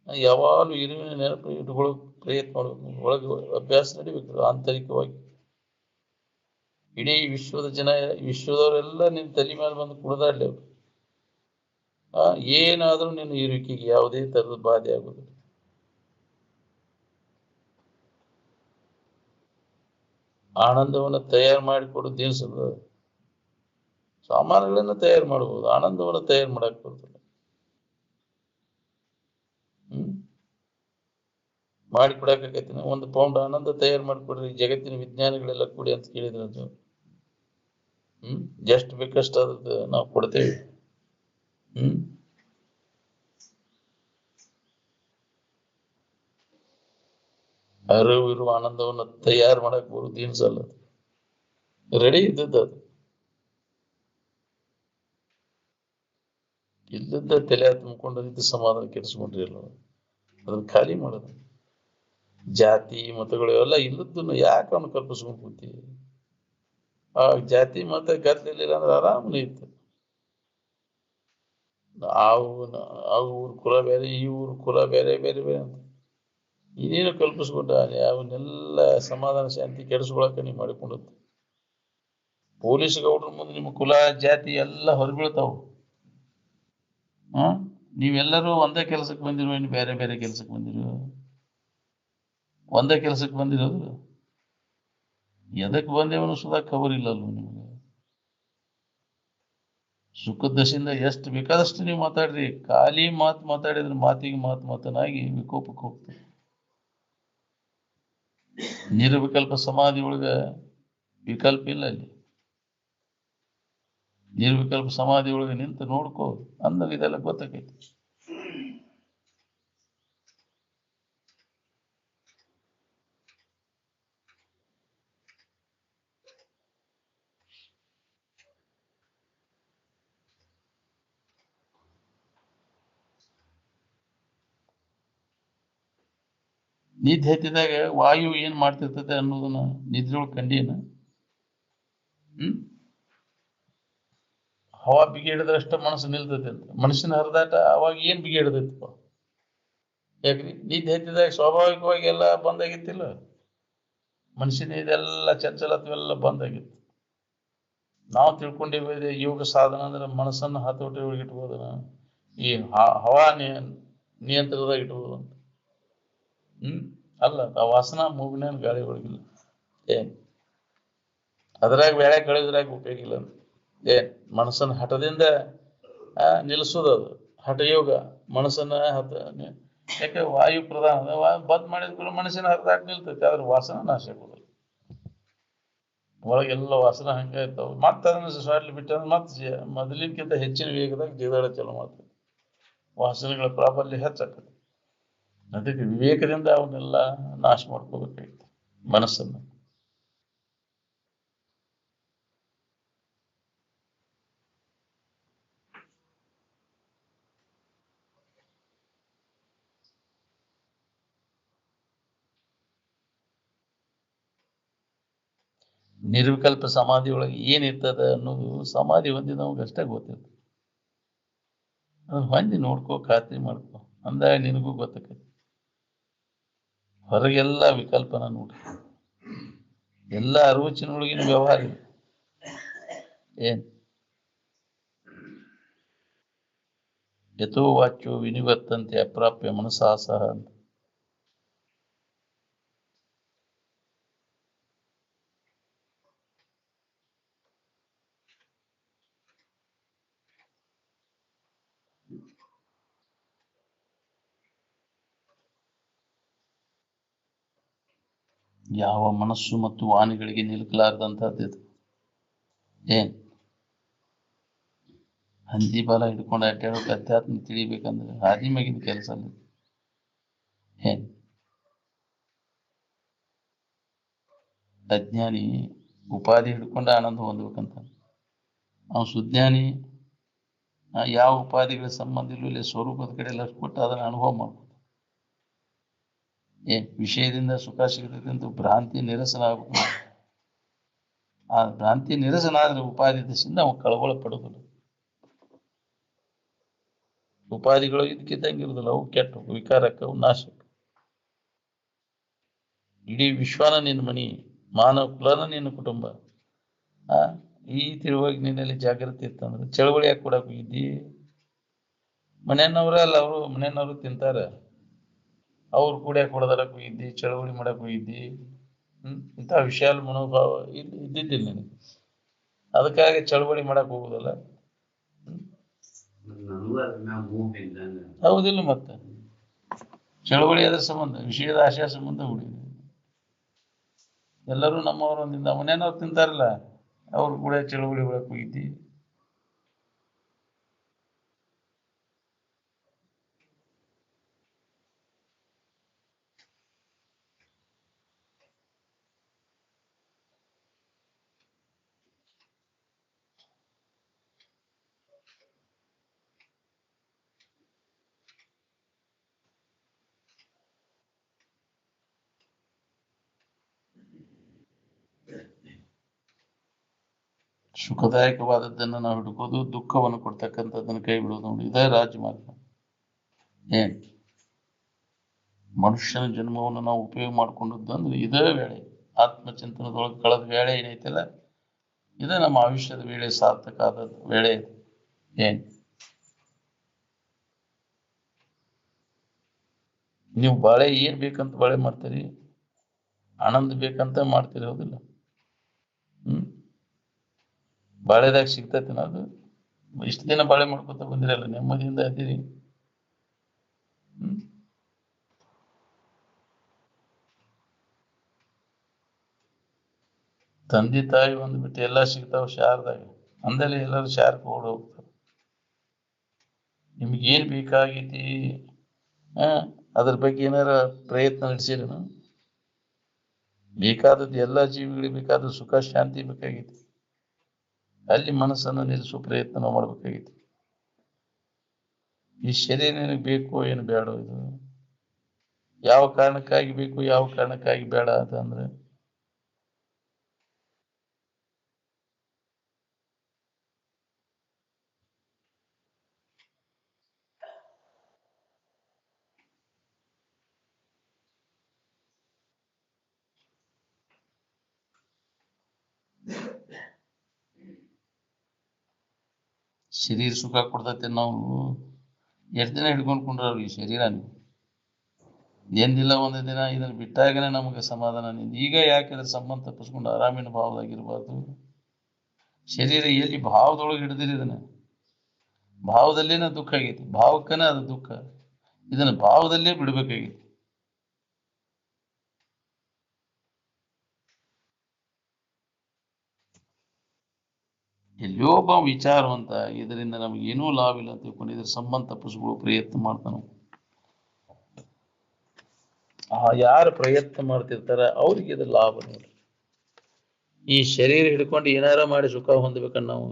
ಯಾವಾಗಲೂ ಇರುವಿನ ನೆನಪು ಇಟ್ಕೊಳ್ಳೋ ಪ್ರಯತ್ನ ಮಾಡ್ಬೇಕು. ಒಳಗೆ ಅಭ್ಯಾಸ ನಡಿಬೇಕು ಆಂತರಿಕವಾಗಿ. ಇಡೀ ವಿಶ್ವದ ಜನ, ವಿಶ್ವದವರೆಲ್ಲ ನಿನ್ನ ತಲೆ ಮೇಲೆ ಬಂದು ಕುಣಿದಾಡ್ಲಿ ಅವ್ರು. ಏನಾದ್ರೂ ನಿನ್ನ ಇರುವಿಕೆಗೆ ಯಾವುದೇ ತರದ ಬಾಧೆ ಆಗುದಿಲ್ಲ. ಆನಂದವನ್ನು ತಯಾರು ಮಾಡಿಕೊಡೋದು ದಿವಸದ ಸಾಮಾನುಗಳನ್ನ ತಯಾರು ಮಾಡಬಹುದು, ಆನಂದವನ್ನು ತಯಾರು ಮಾಡಕ್ ಬರ್ತದೆ. ಹ್ಮ್ ಮಾಡಿಕೊಡಕೈತಿ. ಒಂದು ಪೌಂಡ್ ಆನಂದ ತಯಾರು ಮಾಡಿಕೊಡ್ರಿ ಜಗತ್ತಿನ ವಿಜ್ಞಾನಿಗಳೆಲ್ಲ ಕೂಡಿ ಅಂತ ಕೇಳಿದ್ರು. ಅದು ಎಷ್ಟು ಬೇಕಷ್ಟು ಅದ್ರದ್ದು ನಾವು ಕೊಡ್ತೇವೆ. ಹ್ಮ್ ಅರಿವು ಇರುವ ಆನಂದವನ್ನು ತಯಾರು ಮಾಡಕ್ ಬರುದು ದಿನಸಲ್ಲ, ರೆಡಿ ಇದ್ದದ್ದು ಅದು. ಇಲ್ಲದ ತಲೆ ತುಂಬಿಕೊಂಡು ಸಮಾಧಾನ ಕೆಡಿಸ್ಕೊಂಡ್ರಿ ಅಲ್ಲ, ಅದನ್ನ ಖಾಲಿ ಮಾಡೋದು. ಜಾತಿ ಮತಗಳು ಎಲ್ಲ ಇಲ್ಲದನ್ನು ಯಾಕೆ ಅವನು ಕಲ್ಪಿಸ್ಕೊಂಡು ಕೂತೀವಿ? ಆ ಜಾತಿ ಮತ ಗದ್ದಲಿಲ್ಲ ಅಂದ್ರೆ ಆರಾಮನೇ ಇತ್ತು. ಆ ಊರ್ ಕುಲ ಬೇರೆ, ಈ ಊರ್ ಕುಲ ಬೇರೆ ಬೇರೆ ಬೇರೆ ಅಂತ ಇನ್ನೇನು ಕಲ್ಪಿಸ್ಕೊಂಡ ಅವನ್ನೆಲ್ಲ ಸಮಾಧಾನ ಶಾಂತಿ ಕೆಡಿಸ್ಕೊಳಕ ನೀವು ಮಾಡಿಕೊಂಡದ್ದು. ಪೊಲೀಸ್ ಗೌಡ್ರ ಮುಂದೆ ನಿಮ್ಮ ಕುಲ ಜಾತಿ ಎಲ್ಲ ಹೊರಬೀಳ್ತಾವು. ನೀವೆಲ್ಲರೂ ಒಂದೇ ಕೆಲಸಕ್ಕೆ ಬಂದಿರೋ, ಇನ್ನು ಬೇರೆ ಬೇರೆ ಕೆಲಸಕ್ಕೆ ಬಂದಿರೋ? ಒಂದೇ ಕೆಲಸಕ್ಕೆ ಬಂದಿರೋದು. ಎದಕ್ ಬಂದೇವನು ಸುಧಾ ಖಬರ್ ಇಲ್ಲಲ್ಲ ನಿಮ್ಗೆ. ಸುಖದ ದಶೆಯಿಂದ ಎಷ್ಟು ಬೇಕಾದಷ್ಟು ನೀವು ಮಾತಾಡ್ರಿ, ಖಾಲಿ ಮಾತಾಡಿದ್ರೆ ಮಾತಿಗೆ ಮಾತನಾಗಿ ವಿಕೋಪಕ್ಕೆ ಹೋಗ್ತದೆ. ನಿರ್ವಿಕಲ್ಪ ಸಮಾಧಿ ಒಳಗ ವಿಕಲ್ಪ ಇಲ್ಲ. ಅಲ್ಲಿ ನಿರ್ವಿಕಲ್ಪ ಸಮಾಧಿ ಒಳಗೆ ನಿಂತು ನೋಡ್ಕೋ ಅಂದಾಗ ಇದೆಲ್ಲ ಗೊತ್ತಾಗೈತಿ. ನಿದ್ದೆ ಹತ್ತಿದಾಗ ವಾಯು ಏನ್ ಮಾಡ್ತಿರ್ತದೆ ಅನ್ನೋದನ್ನ ನಿದ್ರೊಳಗೆ ಕಂಡೀನ. ಹವಾ ಬಿಗಿ ಹಿಡಿದ್ರಷ್ಟ ಮನಸ್ಸು ನಿಲ್ತೈತೆ ಅಂತ. ಮನುಷ್ಯನ ಹರಿದಾಟ ಅವಾಗ ಏನ್ ಬಿಗಿ ಹಿಡಿದೈತಪ್ಪ? ಯಾಕ್ರಿ ನಿದ್ದೆ ಹತ್ತಿದಾಗ ಸ್ವಾಭಾವಿಕವಾಗಿ ಎಲ್ಲ ಬಂದಾಗಿತ್ತಿಲ್ಲ. ಮನುಷ್ಯನ ಇದೆಲ್ಲ ಚಂಚಲತ್ವೆಲ್ಲ ಬಂದಾಗಿತ್ತು. ನಾವು ತಿಳ್ಕೊಂಡಿದ್ದೇವೆ ಯೋಗ ಸಾಧನ ಅಂದ್ರೆ ಮನಸ್ಸನ್ನು ಹತೋಟಿ ಒಳಗೆ ಇಟ್ಬೋದು, ಈ ಹವಾ ನಿಯಂತ್ರಣದಾಗ ಇಟ್ಬೋದು ಅಂತ. ಅಲ್ಲ, ಆ ವಾಸನ ಮೂಗಿನ ಗಾಳಿ ಒಳಗಿಲ್ಲ. ಏನ್ ಅದ್ರಾಗ ಬೇಳೆ ಕಳೆದ್ರಾಗ ಉಪಯೋಗಿಲ್ಲ ಅಂತ. ಏನ್ ಮನಸ್ಸನ್ನ ಹಠದಿಂದ ನಿಲ್ಲಿಸೋದು ಅದು ಹಠಯೋಗ. ಮನಸ್ಸನ್ನ ಯಾಕೆ ವಾಯು ಪ್ರಧಾನ ಬಂದ್ ಮಾಡಿದ ಮನಸ್ಸಿನ ಹರಿದಾಟ ನಿಲ್ತೈತಿ, ಆದ್ರೆ ವಾಸನ ನಾಶ ಆಗೋದಿಲ್ಲ. ಒಳಗೆಲ್ಲ ವಾಸನ ಹಂಗ ಇರ್ತಾವ. ಮತ್ತೆ ಅದನ್ನ ಸ್ವಾಡ್ಲಿ ಬಿಟ್ಟಂದ್ರೆ ಮತ್ತೆ ಮೊದಲಿನಕ್ಕಿಂತ ಹೆಚ್ಚಿನ ವೇಗದಾಗ ಜಿದಾಡ ಚಲೋ ಮಾಡ್ತದೆ, ವಾಸನೆಗಳ ಪ್ರಾಬಲ್ಯ ಹೆಚ್ಚಾಗ್ತದೆ. ಅದಕ್ಕೆ ವಿವೇಕದಿಂದ ಅವನ್ನೆಲ್ಲ ನಾಶ ಮಾಡ್ಕೋಬೇಕಾಗಿತ್ತು ಮನಸ್ಸನ್ನು. ನಿರ್ವಿಕಲ್ಪ ಸಮಾಧಿ ಒಳಗೆ ಏನಿರ್ತದ ಅನ್ನೋದು ಸಮಾಧಿ ಹೊಂದಿದವಾಗ ಅಷ್ಟೇ ಗೊತ್ತಿರ್ತದೆ. ಅದನ್ನ ಹೊಂದಿ ನೋಡ್ಕೋ, ಖಾತ್ರಿ ಮಾಡ್ಕೋ, ಅಂದಾಗ ನಿನಗೂ ಗೊತ್ತಾಕೈತಿ. ಹೊರಗೆಲ್ಲ ವಿಕಲ್ಪನ ನೋಡಿ, ಎಲ್ಲ ಅರಿವಚಿನೊಳಗಿನ ವ್ಯವಹಾರ ಇದೆ. ಏನ್ ಯಥೋ ವಾಚ್ಯೋ ವಿನಿವರ್ತಂತೆ ಅಪ್ರಾಪ್ಯ ಮನಸಾಸಹ ಅಂತ. ಯಾವ ಮನಸ್ಸು ಮತ್ತು ವಾಣಿಗಳಿಗೆ ನಿಲುಕಲಾರ್ದಂತಹದ್ದು ಏನ್ ಹಂದಿ ಬಲ ಹಿಡ್ಕೊಂಡು ಅಡ್ಡಾಡೋಕೆ ಅಧ್ಯಾತ್ಮ ತಿಳಿಬೇಕಂದ್ರೆ ಆದಿಮಾಗಿನ ಕೆಲಸ ಅಲ್ಲ. ಏನ್ ಅಜ್ಞಾನಿ ಉಪಾಧಿ ಹಿಡ್ಕೊಂಡು ಆನಂದ ಹೊಂದ್ಬೇಕಂತ, ಅವನು ಸುಜ್ಞಾನಿ ಯಾವ ಉಪಾಧಿಗಳ ಸಂಬಂಧ ಇಲ್ಲ, ಸ್ವರೂಪದ ಕಡೆ ಲಕ್ಷ ಕೊಟ್ಟು ಅದನ್ನು ಅನುಭವ ಮಾಡ್ಬೋದು. ವಿಷಯದಿಂದ ಸುಖ ಸಿಗ್ತದೆ ಅಂತ ಭ್ರಾಂತಿ ನಿರಸನ ಆಗ್ಬೇಕು. ಆ ಭ್ರಾಂತಿ ನಿರಸನ ಆದ್ರೆ ಉಪಾಧಿ ದಶೆಯಿಂದ ಅವ ಕಳವಳ ಪಡೋದಿಲ್ಲ. ಉಪಾಧಿಗಳು ಇದಕ್ಕಿದ್ದಂಗಿರುದಿಲ್ಲ, ಅವು ಕೆಟ್ಟ ವಿಕಾರಕ್ಕೆ, ಅವು ನಾಶಕ್ಕೆ. ಇಡೀ ವಿಶ್ವನ ನಿನ್ನ ಮನಿ, ಮಾನವ ಕುಲನ ನಿನ್ನ ಕುಟುಂಬ. ಈ ತಿಳುವಾಗಿ ನಿನ್ನಲ್ಲಿ ಜಾಗೃತಿ ಇತ್ತಂದ್ರೆ ಚಳವಳಿ ಯಾಕೆ ಕೊಡಕ್ ಹೋಗಿದ್ದಿ? ಮನೆಯನ್ನವ್ರ ಅಲ್ಲ, ಅವರು ಮನೆಯನ್ನವರು ತಿಂತಾರ, ಅವ್ರು ಕೂಡ ಯಾಕೆ ಹೊಡೆದಾಡಕ್ ಹೋಗಿದ್ದಿ? ಚಳವಳಿ ಮಾಡಕ್ ಹೋಗಿದ್ದಿ? ಇಂಥ ವಿಶಾಲ ಮನೋಭಾವ ಇದ್ದಿದ್ದಿಲ್ಲ ನನಗೆ, ಅದಕ್ಕಾಗಿ ಚಳವಳಿ ಮಾಡಕ್ ಹೋಗುದಲ್ಲ. ಹೌದಿಲ್ಲ? ಮತ್ತೆ ಚಳವಳಿ ಅದ್ರ ಸಂಬಂಧ, ವಿಷಯದ ಆಶಯ ಸಂಬಂಧ ಹುಡುಗಿ ಎಲ್ಲರೂ ನಮ್ಮವರು ಒಂದಿಂದ ಮನೆಯವ್ರು ತಿಂತಾರಲ್ಲ, ಅವ್ರು ಕೂಡ ಚಳವಳಿ ಒಳಕ್ ಹೋಗಿದ್ದಿ. ಸುಖದಾಯಕವಾದದ್ದನ್ನು ನಾವು ಹಿಡ್ಕೋದು, ದುಃಖವನ್ನು ಕೊಡ್ತಕ್ಕಂಥದ್ದನ್ನು ಕೈ ಬಿಡೋದು ನೋಡಿ, ಇದೇ ರಾಜಮಾರ್ಗ. ಏನ್ ಮನುಷ್ಯನ ಜನ್ಮವನ್ನು ನಾವು ಉಪಯೋಗ ಮಾಡ್ಕೊಂಡದ್ದು ಅಂದ್ರೆ ಇದೇ ವೇಳೆ, ಆತ್ಮಚಿಂತನದೊಳಗೆ ಕಳೆದ ವೇಳೆ ಏನೈತಿಲ್ಲ, ಇದೇ ನಮ್ಮ ಆಯುಷ್ಯದ ವೇಳೆ, ಸಾರ್ಥಕ ಆದದ್ದು ವೇಳೆ. ಏನ್ ನೀವು ಬಾಳೆ ಏನ್ ಬೇಕಂತ ಬಾಳೆ ಮಾಡ್ತೀರಿ? ಆನಂದ ಬೇಕಂತ ಮಾಡ್ತೀರಿ, ಹೌದಿಲ್ಲ? ಬಾಳೆದಾಗ ಸಿಗ್ತೈತೆ ಅದು. ಇಷ್ಟು ದಿನ ಬಾಳೆ ಮಾಡ್ಕೊತ ಬಂದಿರಲ್ಲ, ನೆಮ್ಮದಿಯಿಂದ ಇದ್ದೀರಿ. ತಂದೆ ತಾಯಿ ಒಂದು ಬಿಟ್ಟು ಎಲ್ಲ ಸಿಗ್ತಾವ ಶಾರದಾಗ, ಅಂದಲ್ಲಿ ಎಲ್ಲರೂ ಶಾರಕ್ಕೆ ಓಡ್ ಹೋಗ್ತಾರೆ. ನಿಮ್ಗೆ ಏನ್ ಬೇಕಾಗೈತಿ ಅದ್ರ ಬಗ್ಗೆ ಏನಾರ ಪ್ರಯತ್ನ ನಡೆಸಿರೇನು? ಬೇಕಾದದ್ದು ಎಲ್ಲ ಜೀವಿಗಳಿಗೆ ಬೇಕಾದ ಸುಖ ಶಾಂತಿ ಬೇಕಾಗೈತಿ, ಅಲ್ಲಿ ಮನಸ್ಸನ್ನು ನಿಲ್ಲಿಸುವ ಪ್ರಯತ್ನ ನಾವು ಮಾಡ್ಬೇಕಾಗೈತಿ. ಈ ಶರೀರ ನಿನಗೆ ಬೇಕು ಏನು ಬೇಡ, ಇದು ಯಾವ ಕಾರಣಕ್ಕಾಗಿ ಬೇಕು ಯಾವ ಕಾರಣಕ್ಕಾಗಿ ಬೇಡ ಅಂತಂದ್ರೆ ಶರೀರ ಸುಖ ಕೊಡ್ತೈತೆ. ನಾವು ಎಷ್ಟು ದಿನ ಹಿಡ್ಕೊಂಡು ಕುಂಡ್ರವ್ರಿ ಶರೀರ, ನೀವು ಎಂದಿಲ್ಲ ಒಂದೇ ದಿನ ಇದನ್ನು ಬಿಟ್ಟಾಗನೇ ನಮಗೆ ಸಮಾಧಾನ. ಈಗ ಯಾಕೆ ಇದ್ರ ಸಂಬಂಧ ತಪ್ಪಿಸ್ಕೊಂಡು ಆರಾಮಿನ ಭಾವದಾಗಿರ್ಬಾರ್ದು? ಶರೀರ ಎಲ್ಲಿ ಭಾವದೊಳಗೆ ಹಿಡಿದಿರಿ, ಇದನ್ನ ಭಾವದಲ್ಲೇನ ದುಃಖ ಆಗೈತಿ, ಭಾವಕ್ಕನ ಅದು ದುಃಖ, ಇದನ್ನ ಭಾವದಲ್ಲೇ ಬಿಡ್ಬೇಕಾಗೈತಿ. ಎಲ್ಲೋ ಒಬ್ಬ ವಿಚಾರವಂತ ಇದರಿಂದ ನಮ್ಗೆ ಏನೂ ಲಾಭ ಇಲ್ಲ ಅಂತ ತಿಳ್ಕೊಂಡು ಇದ್ರ ಸಂಬಂಧ ತಪ್ಪಿಸ್ಕೊಳ್ಳೋ ಪ್ರಯತ್ನ ಮಾಡ್ತಾನ. ಯಾರು ಪ್ರಯತ್ನ ಮಾಡ್ತಿರ್ತಾರ ಅವ್ರಿಗೆ ಇದ್ರ ಲಾಭ ನೋಡಿ. ಈ ಶರೀರ ಹಿಡ್ಕೊಂಡು ಏನಾರ ಮಾಡಿ ಸುಖ ಹೊಂದ್ಬೇಕನ್ನ ನಾವು,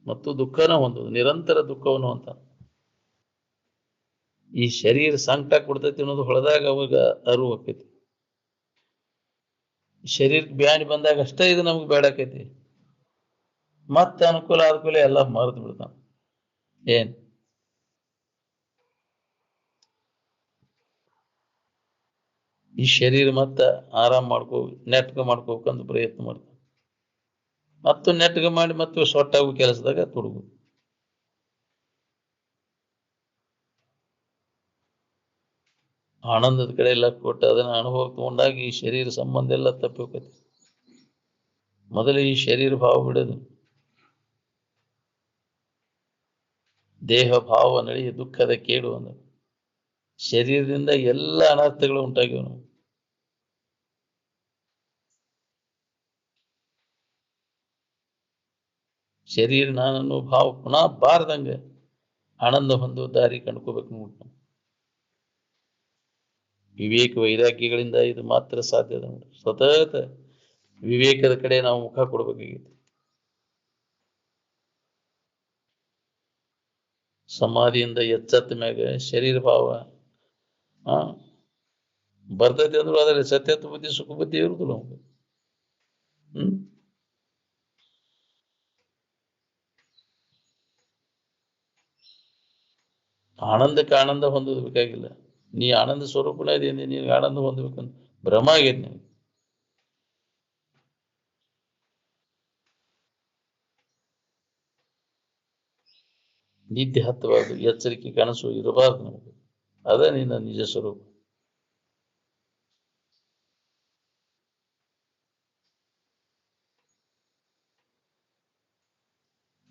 ಮತ್ತು ದುಃಖನ ಹೊಂದೋದು, ನಿರಂತರ ದುಃಖವನ್ನು ಹೊಂದ. ಈ ಶರೀರ ಸಂಕಟ ಕೊಡ್ತೈತಿ ಅನ್ನೋದು ಹೊಳೆದಾಗ ಅವಾಗ ಅರಿವು ಆಕೈತಿ. ಶರೀರಕ್ಕೆ ಬ್ಯಾನಿ ಬಂದಾಗ ಅಷ್ಟೇ ಇದು ನಮ್ಗೆ ಬೇಡಾಕೈತಿ. ಮತ್ತೆ ಅನುಕೂಲ ಆದ್ಕೂಲ ಎಲ್ಲ ಮರೆತು ಬಿಡ್ತಾನ. ಏನ್ ಈ ಶರೀರ ಮತ್ತ ಆರಾಮ್ ನೆಟ್ಗ ಮಾಡ್ಕೋಬೇಕಂತ ಪ್ರಯತ್ನ ಮಾಡ್ತಾನೆ. ಮತ್ತು ನೆಟ್ಗ ಮಾಡಿ ಮತ್ತು ಸೊಟ್ಟಾಗೋ ಕೆಲಸದಾಗ ತೊಡಗು. ಆನಂದದ ಕಡೆ ಎಲ್ಲ ಕೊಟ್ಟು ಅದನ್ನ ಅನುಭವ ತಗೊಂಡಾಗ ಈ ಶರೀರ ಸಂಬಂಧ ಎಲ್ಲ ತಪ್ಪಿ ಹೋಗ್ತೈತಿ. ಮೊದಲು ಈ ಶರೀರ ಭಾವ ಬಿಡೋದು. ದೇಹ ಭಾವ ನಳಿ ದುಃಖದ ಕೇಡು ಅಂದ. ಶರೀರದಿಂದ ಎಲ್ಲ ಅನರ್ಥಗಳು ಉಂಟಾಗಿವೆ ನಾವು. ಶರೀರ ನಾನನ್ನು ಭಾವ ಪುನಃ ಬಾರದಂಗ ಆನಂದ ಹೊಂದುವ ದಾರಿ ಕಂಡ್ಕೋಬೇಕು ನೋಡಿ. ವಿವೇಕ ವೈರಾಗ್ಯಗಳಿಂದ ಇದು ಮಾತ್ರ ಸಾಧ್ಯ ಅದ ನೋಡಿ. ಸತತ ವಿವೇಕದ ಕಡೆ ನಾವು ಮುಖ ಕೊಡ್ಬೇಕಾಗಿತ್ತು. ಸಮಾಧಿಯಿಂದ ಎಚ್ಚತ್ತ ಮ್ಯಾಗ ಶರೀರ ಭಾವ ಬರ್ತೈತಿ ಅಂದ್ರು ಅದ್ರಲ್ಲಿ ಸತ್ಯತ್ವ ಬುದ್ಧಿ ಸುಖ ಬುದ್ಧಿ ಇರುದಿಲ್ಲ ನಮ್ಗೆ. ಆನಂದಕ್ಕೆ ಆನಂದ ಹೊಂದೋದು ಬೇಕಾಗಿಲ್ಲ. ನೀ ಆನಂದ ಸ್ವರೂಪನ ಇದೀನಿ, ನಿನಗೆ ಆನಂದ ಹೊಂದಬೇಕಂತ ಭ್ರಮ ಆಗೈತಿ ನಿನಗೆ. ನಿದ್ದೆ ಹತ್ತಬಾರ್ದು, ಎಚ್ಚರಿಕೆ ಕನಸು ಇರಬಾರ್ದು ನಮಗೆ. ಅದೇ ನಿನ್ನ ನಿಜ ಸ್ವರೂಪ.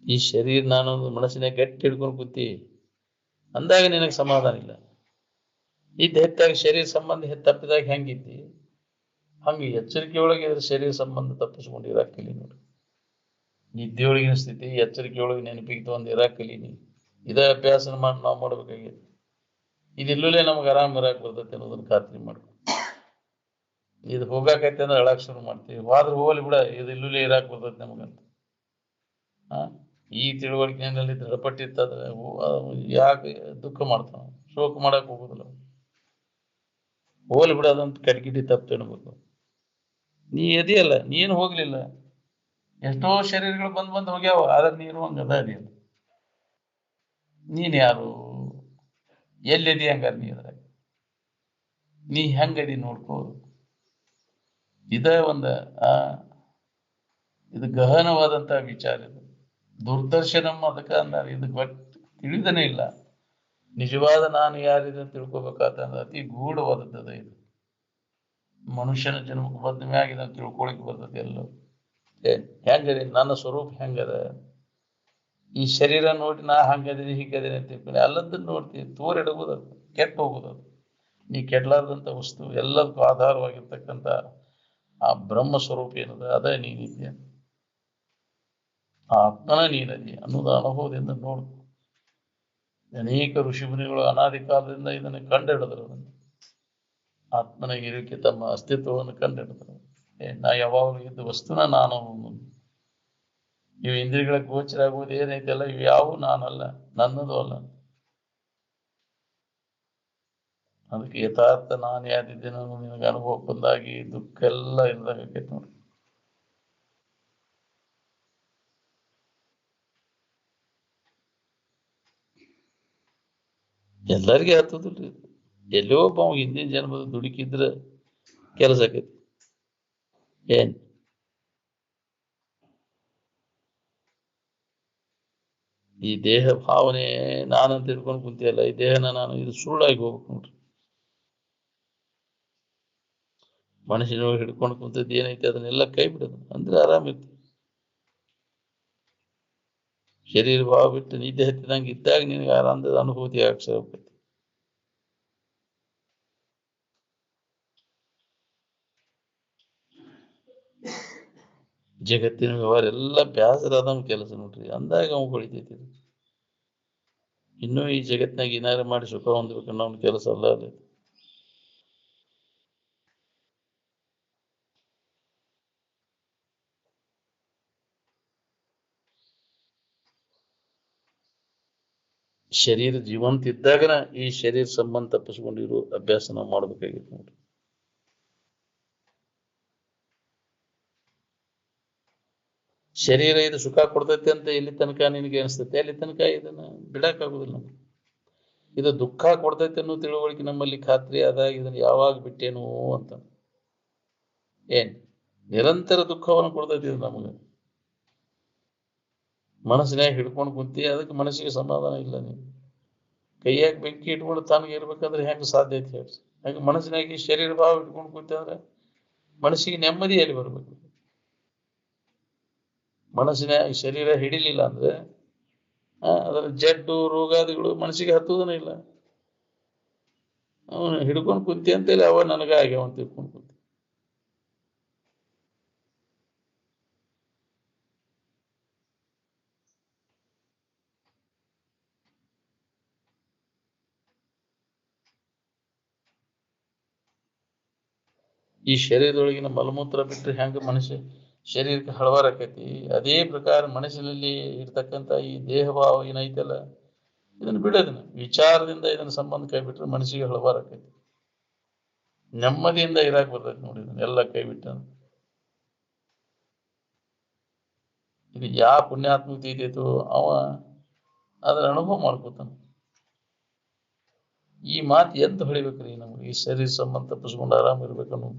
ಈ ಶರೀರ ನಾನೊಂದು ಮನಸ್ಸಿನ ಗಟ್ಟಿ ಹಿಡ್ಕೊಂಡು ಕೂತಿ ಅಂದಾಗ ನಿನಗೆ ಸಮಾಧಾನ ಇಲ್ಲ. ಇದ್ದ ಹೆಚ್ಚಾಗಿ ಶರೀರ ಸಂಬಂಧ ತಪ್ಪಿದಾಗ ಹೆಂಗಿದ್ದಿ ಹಂಗೆ ಎಚ್ಚರಿಕೆ ಒಳಗೆ ಶರೀರ ಸಂಬಂಧ ತಪ್ಪಿಸ್ಕೊಂಡು ಇರಾಕಲಿ ನೋಡಿ. ನಿದ್ದೆಯೊಳಗಿನ ಸ್ಥಿತಿ ಎಚ್ಚರಿಕೆಯೊಳಗೆ ನೆನಪಿಗೆ ತಗೊಂಡು ಇರಾಕಲಿ ನೀ. ಇದೇ ಅಭ್ಯಾಸ ಮಾಡಿ ನಾವು ಮಾಡ್ಬೇಕಾಗಿದೆ. ಇದಿಲ್ಲೇ ನಮ್ಗೆ ಆರಾಮ್ ಇರಾಕ್ ಬರ್ತೈತೆ ಅನ್ನೋದನ್ನ ಖಾತ್ರಿ ಮಾಡ್ಕೊ. ಇದು ಹೋಗಾಕೈತೆ ಅಂದ್ರೆ ಅಳಾಕ್ ಶುರು ಮಾಡ್ತೀವಿ. ಹೋದ್ರೆ ಹೋಗ್ಲಿ ಬಿಡ, ಇದು ಇಲ್ಲೇ ಇರಾಕ್ ಬರ್ತೈತೆ ನಮಗಂತ. ಈ ತಿಳುವಳಿಕೆಯಲ್ಲಿ ದೃಢಪಟ್ಟಿರ್ತದ್ರೆ ಯಾಕೆ ದುಃಖ ಮಾಡ್ತಾನ, ಶೋಕ ಮಾಡಕ್ ಹೋಗುದಿಲ್ಲ. ಹೋಗ್ಲಿ ಬಿಡ ಅದಂತ ಕಟ್ಕಿಟಿ ತಪ್ಪು ಅನ್ಬೇಕು. ನೀ ಎದಿಯಲ್ಲ, ನೀನು ಹೋಗ್ಲಿಲ್ಲ. ಎಷ್ಟೋ ಶರೀರಗಳು ಬಂದ್ ಹೋಗ್ಯಾವ, ಆದ್ರೆ ನೀನು ಹಂಗದ ಅದಿಯಲ್ಲ. ನೀನ್ ಯಾರು, ಎಲ್ಲಿದಿ ಹಂಗಾರ ನೀ ಅದ್ರಾಗ? ನೀ ಹೆಂಗದಿ ನೋಡ್ಕೋ. ಇದ ಇದು ಗಹನವಾದಂತಹ ವಿಚಾರ. ಇದು ದುರ್ದರ್ಶನಂ ಅದಕ್ಕ ಅಂದಾರೆ. ಇದು ತಿಳಿದನೇ ಇಲ್ಲ. ನಿಜವಾದ ನಾನು ಯಾರಿದೆ ತಿಳ್ಕೊಬೇಕಾತಂದ್ರೆ ಅತಿ ಗೂಢವಾದದ್ದದ ಇದು. ಮನುಷ್ಯನ ಜನ್ಮಕ್ಕೆ ಬಂದ ಮ್ಯಾಗ ಇದನ್ನು ತಿಳ್ಕೊಳಕ್ ಬರ್ತದೆ ಎಲ್ಲೋ. ಹೆಂಗದಿ, ನನ್ನ ಸ್ವರೂಪ ಹೆಂಗದ, ಈ ಶರೀರ ನೋಡಿ ನಾ ಹಂಗದೀನಿ ಹೀಗದೀನಿ ಅಂತ ತಿಳ್ಕೊಂಡು ಅಲ್ಲದನ್ನ ನೋಡ್ತೀವಿ. ತೋರಿಡಬಹುದು, ಕೆಟ್ಟ ಹೋಗೋದು. ನೀ ಕೆಟ್ಟಲಾರ್ದಂಥ ವಸ್ತು, ಎಲ್ಲದಕ್ಕೂ ಆಧಾರವಾಗಿರ್ತಕ್ಕಂಥ ಆ ಬ್ರಹ್ಮ ಸ್ವರೂಪ ಏನದ ಅದೇ ನೀನಿದ್ಯ, ಆ ಆತ್ಮನ ನೀನದಿ ಅನ್ನೋದು ಅನುಭವದಿಂದ ನೋಡು. ಅನೇಕ ಋಷಿಮುನಿಗಳು ಅನಾದಿ ಕಾಲದಿಂದ ಇದನ್ನು ಕಂಡುಹಿಡಿದ್ರು. ಆತ್ಮನ ಇರುವಿಕೆ ತಮ್ಮ ಅಸ್ತಿತ್ವವನ್ನು ಕಂಡುಹಿಡಿದ್ರು. ನಾ ಯಾವಾಗಲೂ ಇದ್ದ ವಸ್ತುನ ನಾನು. ಇವು ಇಂದ್ರಿಯಗಳ ಗೋಚರ ಆಗುವುದು ಏನೈತೆಲ್ಲ ಇವು ಯಾವು ನಾನಲ್ಲ, ನನ್ನದು ಅಲ್ಲ. ಅದಕ್ಕೆ ಯಥಾರ್ಥ ನಾನು ಯಾರಿದ್ದೇನೋ ನಿನಗೆ ಅನುಭವ ಬಂದಾಗಿ ದುಃಖ ಎಲ್ಲ ಇಲ್ದಾಗೈತೆ ನೋಡಿ. ಎಲ್ಲರಿಗೆ ಹತ್ತದಿಲ್ರಿ. ಎಲ್ಲೋ ಒಬ್ಬ ಹಿಂದಿನ ಜನ್ಮದ ದುಡುಕಿದ್ರ ಕೆಲಸ ಆಕೈತಿ. ಏನ್ ಈ ದೇಹ ಭಾವನೆ ನಾನಂತ ಹಿಡ್ಕೊಂಡು ಕುಂತಿಯಲ್ಲ, ಈ ದೇಹನ ನಾನು, ಇದು ಸುಳ್ಳಾಗಿ ಹೋಗ್ಬೇಕು ನೋಡ್ರಿ. ಮನುಷ್ಯನೊಳಗೆ ಹಿಡ್ಕೊಂಡು ಕುಂತದ್ದು ಏನೈತೆ ಅದನ್ನೆಲ್ಲ ಕೈ ಬಿಡೋದು ಅಂದ್ರೆ ಆರಾಮಿರ್ತಿ. ಶರೀರ ಭಾವ ಬಿಟ್ಟು ನಿದ್ದೆ ಹತ್ತಿದಂಗೆ ಇದ್ದಾಗ ನಿನಗೆ ಆನಂದದ ಅನುಭೂತಿ ಅಕ್ಷರ ಹೋಗ್ತೈತಿ. ಜಗತ್ತಿನ ವ್ಯವಹಾರ ಎಲ್ಲ ಬ್ಯಾಸರಾದಂಗ ಕೆಲಸ ನೋಡ್ರಿ, ಅಂದಾಗ ಅವ್ ಹೊಳಿತೈತಿ. ಇನ್ನೂ ಈ ಜಗತ್ತಿನಾಗ ಏನಾರು ಮಾಡಿ ಸುಖ ಹೊಂದ್ಬೇಕನ್ನೋ ಒಂದು ಕೆಲಸ ಅಲ್ಲ ಅಲ್ಲಿ. ಶರೀರ ಜೀವಂತ ಇದ್ದಾಗನ ಈ ಶರೀರ ಸಂಬಂಧ ತಪ್ಪಿಸ್ಕೊಂಡಿರೋ ಅಭ್ಯಾಸ ನಾವು ಮಾಡ್ಬೇಕಾಗಿತ್ತು ನೋಡ್ರಿ. ಶರೀರ ಇದು ಸುಖ ಕೊಡ್ತೈತಿ ಅಂತ ಇಲ್ಲಿ ತನಕ ನಿನಗೆ ಅನಿಸ್ತೈತಿ, ಅಲ್ಲಿ ತನಕ ಇದನ್ನ ಬಿಡಕ್ಕಾಗುದಿಲ್ಲ ನಮ್ಗೆ. ಇದು ದುಃಖ ಕೊಡ್ತೈತಿ ಅನ್ನೋ ತಿಳುವಳಿಕೆ ನಮ್ಮಲ್ಲಿ ಖಾತ್ರಿ ಆದಾಗ ಇದನ್ನ ಯಾವಾಗ ಬಿಟ್ಟೇನು ಅಂತ. ಏನ್ ನಿರಂತರ ದುಃಖವನ್ನು ಕೊಡ್ತೈತಿ ಇದು ನಮಗೆ. ಮನಸ್ಸಿನಾಗ ಹಿಡ್ಕೊಂಡು ಕುಂತಿ, ಅದಕ್ಕೆ ಮನಸ್ಸಿಗೆ ಸಮಾಧಾನ ಇಲ್ಲ. ನೀವು ಕೈಯಾಗ ಬೆಂಕಿ ಇಟ್ಕೊಂಡು ತನಗೆ ಇರ್ಬೇಕಂದ್ರೆ ಹೆಂಗೆ ಸಾಧ್ಯ ಐತಿ ಹೇಳಿ? ಹಾಗೆ ಮನಸ್ಸಿನಾಗಿ ಶರೀರ ಭಾವ ಇಟ್ಕೊಂಡು ಕುಂತಿ ಅಂದ್ರೆ ಮನಸ್ಸಿಗೆ ನೆಮ್ಮದಿಯಲ್ಲಿ ಬರ್ಬೇಕು. ಮನಸ್ಸಿನ ಶರೀರ ಹಿಡಿಲಿಲ್ಲ ಅಂದ್ರೆ ಅದರ ಜಡ್ಡು ರೋಗಾದಿಗಳು ಮನಸ್ಸಿಗೆ ಹತ್ತುವುದನೇ ಇಲ್ಲ. ಅವನು ಹಿಡ್ಕೊಂಡು ಕುಂತಿ ಅಂತೇಳಿ ಅವ ನನಗ ಆಗ್ಯಾವ ಅಂತ ತಿಳ್ಕೊಂಡು ಕುಂತಿ. ಈ ಶರೀರದೊಳಗಿನ ಮಲಮೂತ್ರ ಬಿಟ್ಟರೆ ಹೆಂಗ ಮನುಷ್ಯ ಶರೀರಕ್ಕೆ ಹಳವಾರ ಆಕೈತಿ, ಅದೇ ಪ್ರಕಾರ ಮನಸ್ಸಿನಲ್ಲಿ ಇರ್ತಕ್ಕಂಥ ಈ ದೇಹ ಭಾವ ಏನೈತಲ್ಲ, ಇದನ್ನ ಬಿಡೋದನ್ನ ವಿಚಾರದಿಂದ ಇದನ್ನ ಸಂಬಂಧ ಕೈ ಬಿಟ್ರೆ ಮನಸ್ಸಿಗೆ ಹಳವಾರ ಆಕೈತಿ. ನೆಮ್ಮದಿಯಿಂದ ಇರಾಕ್ ಬರ್ತೈತಿ ನೋಡಿ, ಇದನ್ನ ಎಲ್ಲ ಕೈ ಬಿಟ್ಟ. ಈಗ ಯಾವ ಪುಣ್ಯಾತ್ಮಕ ಇದೈತೋ ಅವ ಅದರ ಅನುಭವ ಮಾಡ್ಕೋತಾನ. ಈ ಮಾತು ಎಂತ ಹೊಳಿಬೇಕ್ರಿ ನಮ್ಗೆ? ಈ ಶರೀರ ಸಂಬಂಧ ತಪ್ಪಿಸ್ಕೊಂಡು ಆರಾಮ್ ಇರ್ಬೇಕನ್ನೋ.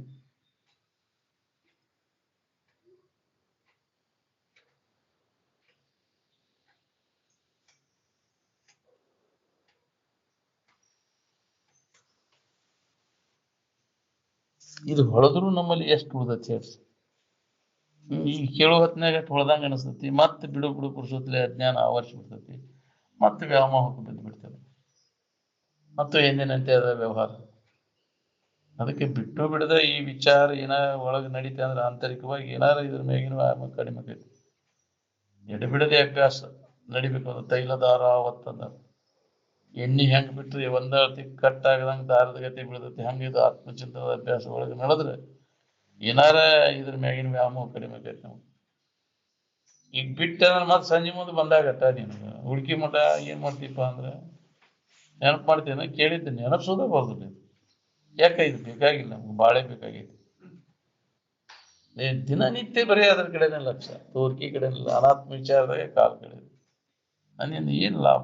ಇದು ಹೊಳೆದ್ರು ನಮ್ಮಲ್ಲಿ ಎಷ್ಟು ಉಳ್ದೈತಿ ಹೇಳ್ರಿ? ಈಗ ಕೇಳೋ ಹೊತ್ನಾಗ ಅಷ್ಟು ಹೊಳ್ದಂಗ ಅನಿಸ್ತೈತಿ, ಮತ್ತೆ ಬಿಡು ಬಿಡು ಪುರುಷತ್ಲೆ ಅಜ್ಞಾನ ಆವರಿಸಿ ಬಿಡ್ತೈತಿ, ಮತ್ತೆ ವ್ಯಾಮೋಹಕ್ಕೆ ಬಿದ್ದು ಬಿಡ್ತೇವೆ, ಮತ್ತು ಎಂದಿನಂತೆ ಅದ ವ್ಯವಹಾರ. ಅದಕ್ಕೆ ಬಿಟ್ಟು ಬಿಡದ ಈ ವಿಚಾರ ಏನಾರ ಒಳಗೆ ನಡೀತೆ ಅಂದ್ರೆ ಆಂತರಿಕವಾಗಿ ಏನಾರ ಇದ್ರ ಮೇಗಿನ ವ್ಯಾಯಾಮ ಕಡಿಮೆ ಆಗೈತಿ. ಎಡೆಬಿಡದೆ ಅಭ್ಯಾಸ ನಡಿಬೇಕು. ಅದು ತೈಲದಾರ ಅವತ್ತಂದ ಎಣ್ಣೆ ಹೆಂಗ್ ಬಿಟ್ರಿ ಒಂದತಿ ಕಟ್ ಆಗದಂಗ ದಾರದ ಗತಿ ಬೀಳ್ತೈತಿ, ಹಂಗ ಇದು ಆತ್ಮಚಿಂತನದ ಅಭ್ಯಾಸ ಒಳಗೆ ನಡೆದ್ರೆ ಏನಾರ ಇದ್ರ ಮ್ಯಾಗಿನ ವ್ಯಾಮೋಹ ಕಡಿಮೆ ಆಗೈತಿ ನಮ್ಗೆ. ಈಗ ಬಿಟ್ಟ ಅಂದ್ರೆ ಮತ್ತೆ ಸಂಜೆ ಮುಂದೆ ಬಂದಾಗತ್ತ ನಿನಗೆ ಹುಡುಕಿ ಮಠ ಏನ್ ಮಾಡ್ತೀಪ ಅಂದ್ರೆ ನೆನಪು ಮಾಡ್ತೇನೆ, ಕೇಳಿದ್ದೇನೆ, ನೆನಪಿಸೋದೇ ಬರೋದಿಲ್ಲ. ಯಾಕೆ ಇದು ಬೇಕಾಗಿಲ್ಲ ನಮ್ಗೆ, ಬಾಳೆ ಬೇಕಾಗೈತಿ. ದಿನನಿತ್ಯ ಬರೀ ಅದ್ರ ಕಡೆನೇ ಲಕ್ಷ್ಯ, ತೋರ್ಕಿ ಕಡೆನಿಲ್ಲ, ಅನಾತ್ಮ ವಿಚಾರದಾಗ ಕಾಲ ಕಡೆ. ನನ್ನಿಂದ ಏನ್ ಲಾಭ?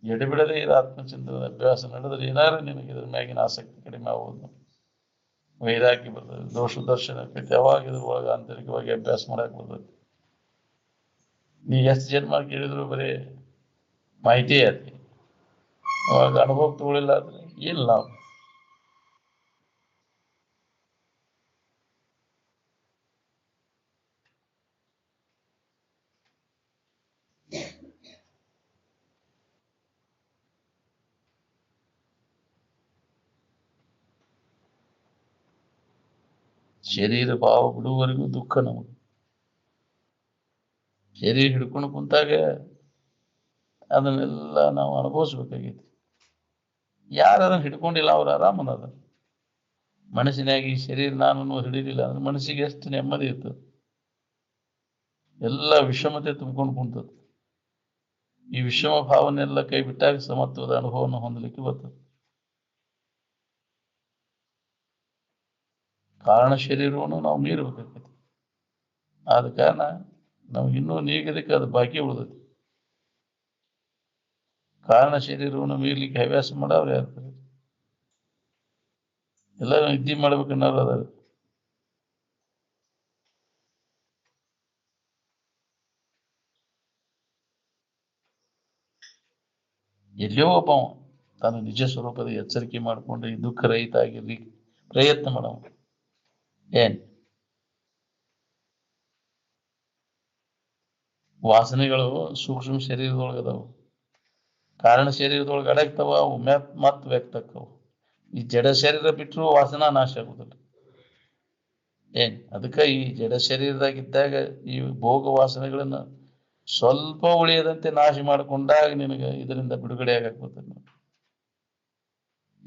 ಎಡೆಬಿಡದೆ ಇದು ಆತ್ಮಚಿಂತನದ ಅಭ್ಯಾಸ ನಡೆದ್ರೆ ಏನಾರ ನಿನಗೆ ಇದ್ರ ಮ್ಯಾಗಿನ ಆಸಕ್ತಿ ಕಡಿಮೆ ಆಗೋದು, ವೈರಾಗ್ಯ ಬರ್ತದೆ, ದೋಷ ದರ್ಶನ ಆಕೈತಿ. ಯಾವಾಗ ಇದ್ರ ಒಳಗೆ ಆಂತರಿಕವಾಗಿ ಅಭ್ಯಾಸ ಮಾಡಕ್ ಬರ್ತೈತಿ. ನೀ ಎಷ್ಟು ಜನ್ಮ ಕೇಳಿದ್ರು ಬರೀ ಮಾಹಿತಿ ಆಯ್ತಿ, ಅವಾಗ ಅನುಭವ ತಗೊಳಿಲ್ಲ ಅಂದ್ರೆ ಏನ್ ಲಾಭ? ಶರೀರ ಭಾವ ಬಿಡುವವರೆಗೂ ದುಃಖ ನಮಗೆ. ಶರೀರ ಹಿಡ್ಕೊಂಡು ಕುಂತಾಗ ಅದನ್ನೆಲ್ಲ ನಾವು ಅನುಭವಿಸ್ಬೇಕಾಗೈತಿ. ಯಾರು ಅದನ್ನ ಹಿಡ್ಕೊಂಡಿಲ್ಲ ಅವ್ರು ಆರಾಮದ. ಮನಸ್ಸಿನಾಗಿ ಶರೀರ ನಾನು ಹಿಡಿಲಿಲ್ಲ ಅಂದ್ರೆ ಮನಸ್ಸಿಗೆ ಎಷ್ಟು ನೆಮ್ಮದಿ ಇರ್ತದೆ. ಎಲ್ಲ ವಿಷಮತೆ ತುಂಬ್ಕೊಂಡು ಕುಂತದ್ದು. ಈ ವಿಷಮ ಭಾವನೆಲ್ಲ ಕೈ ಬಿಟ್ಟಾಗ ಸಮತ್ವದ ಅನುಭವವನ್ನು ಹೊಂದಲಿಕ್ಕೆ ಬರ್ತದೆ. ಕಾರಣ ಶರೀರವನ್ನು ನಾವು ಮೀರಬೇಕಾಗೈತಿ. ಆದ ಕಾರಣ ನಾವು ಇನ್ನೂ ನೀಗಲಿಕ್ಕೆ ಅದು ಬಾಕಿ ಉಳಿದೈತಿ. ಕಾರಣ ಶರೀರವನ್ನು ಮೀರ್ಲಿಕ್ಕೆ ಹವ್ಯಾಸ ಮಾಡವ್ರು ಯಾರ್ತಾರೆ? ಎಲ್ಲ ನಿದ್ದೆ ಮಾಡ್ಬೇಕನ್ನೋರು ಅದಾರ. ಎಲ್ಲೋ ಒಬ್ಬ ತಾನು ನಿಜ ಸ್ವರೂಪದ ಎಚ್ಚರಿಕೆ ಮಾಡಿಕೊಂಡು ಈ ದುಃಖ ರಹಿತ ಆಗಿರ್ಲಿಕ್ಕೆ ಪ್ರಯತ್ನ ಮಾಡವ. ಏನ್ ವಾಸನೆಗಳು ಸೂಕ್ಷ್ಮ ಶರೀರದೊಳಗದಾವು, ಕಾರಣ ಶರೀರದೊಳಗೆ ಅಡಗ್ತಾವ, ಅವು ಮತ್ ವ್ಯಕ್ತ ಆಕ್ಕವು. ಈ ಜಡ ಶರೀರ ಬಿಟ್ಟರು ವಾಸನಾ ನಾಶ ಆಗುದಿಲ್ಲ. ಏನ್ ಅದಕ್ಕೆ ಈ ಜಡ ಶರೀರದಾಗಿದ್ದಾಗ ಈ ಭೋಗ ವಾಸನೆಗಳನ್ನ ಸ್ವಲ್ಪ ಉಳಿಯದಂತೆ ನಾಶ ಮಾಡಿಕೊಂಡಾಗ ನಿನಗೆ ಇದರಿಂದ ಬಿಡುಗಡೆ ಆಗಕ್ ಬರ್ತದೆ.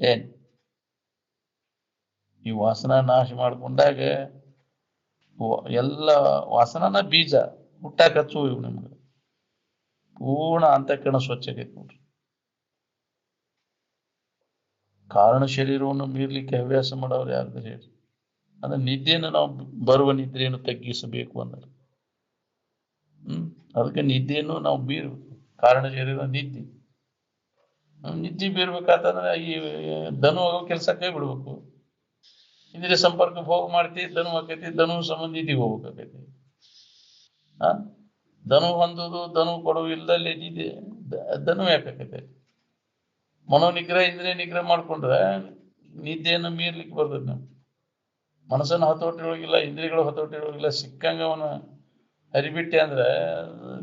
ಏನ್ ಈ ವಾಸನ ನಾಶ ಮಾಡಿಕೊಂಡಾಗ ಎಲ್ಲ ವಾಸನನ ಬೀಜ ಹುಟ್ಟಾಕ ಹಚ್ಚು ಇವು ನಿಮ್ಗೆ ಪೂರ್ಣ ಅಂತಃಕರಣ ಸ್ವಚ್ಛ ಆಗೈತಿ ನೋಡ್ರಿ. ಕಾರಣ ಶರೀರವನ್ನು ಮೀರ್ಲಿಕ್ಕೆ ಹವ್ಯಾಸ ಮಾಡೋರು ಯಾರ್ದಾರು ಹೇಳಿ? ಅಂದ್ರೆ ನಿದ್ದೆಯನ್ನು ನಾವು ಬರುವ ನಿದ್ರೆಯನ್ನು ತಗ್ಗಿಸಬೇಕು ಅಂದ್ರೆ ಅದಕ್ಕೆ ನಿದ್ದೆಯನ್ನು ನಾವು ಬೀರ್ಬೇಕು. ಕಾರಣ ಶರೀರ ನಿದ್ದೆ. ನಿದ್ದೆ ಬೀರ್ಬೇಕಾತಂದ್ರೆ ಈ ದನು ಆಗೋ ಕೆಲಸ ಕೈ ಬಿಡ್ಬೇಕು. ಇಂದ್ರಿಯ ಸಂಪರ್ಕ ಭೋಗ ಮಾಡ್ತಿ, ದನು ಆಕೈತಿ, ದನು ಸಂಬಂಧ ನಿದ್ದಿಗೆ ಹೋಗ್ಬೇಕಾಕೈತಿ. ದನು ಹೊಂದುದು, ದನು ಕೊಡುವು ಇಲ್ದಲ್ಲಿ ನಿದ್ದೆ ದನು ಯಾಕೈತೆ? ಮನೋನಿಗ್ರಹ ಇಂದ್ರಿಯ ನಿಗ್ರಹ ಮಾಡ್ಕೊಂಡ್ರೆ ನಿದ್ದೆಯನ್ನು ಮೀರ್ಲಿಕ್ಕೆ ಬರ್ತದೆ. ನಾವು ಮನಸ್ಸನ್ನು ಹತೋಟಿ ಒಳಗಿಲ್ಲ, ಇಂದ್ರಿಯಗಳು ಹತೋಟಿ ಒಳಗಿಲ್ಲ, ಸಿಕ್ಕಂಗ ಅವನ ಹರಿಬಿಟ್ಟೆ ಅಂದ್ರೆ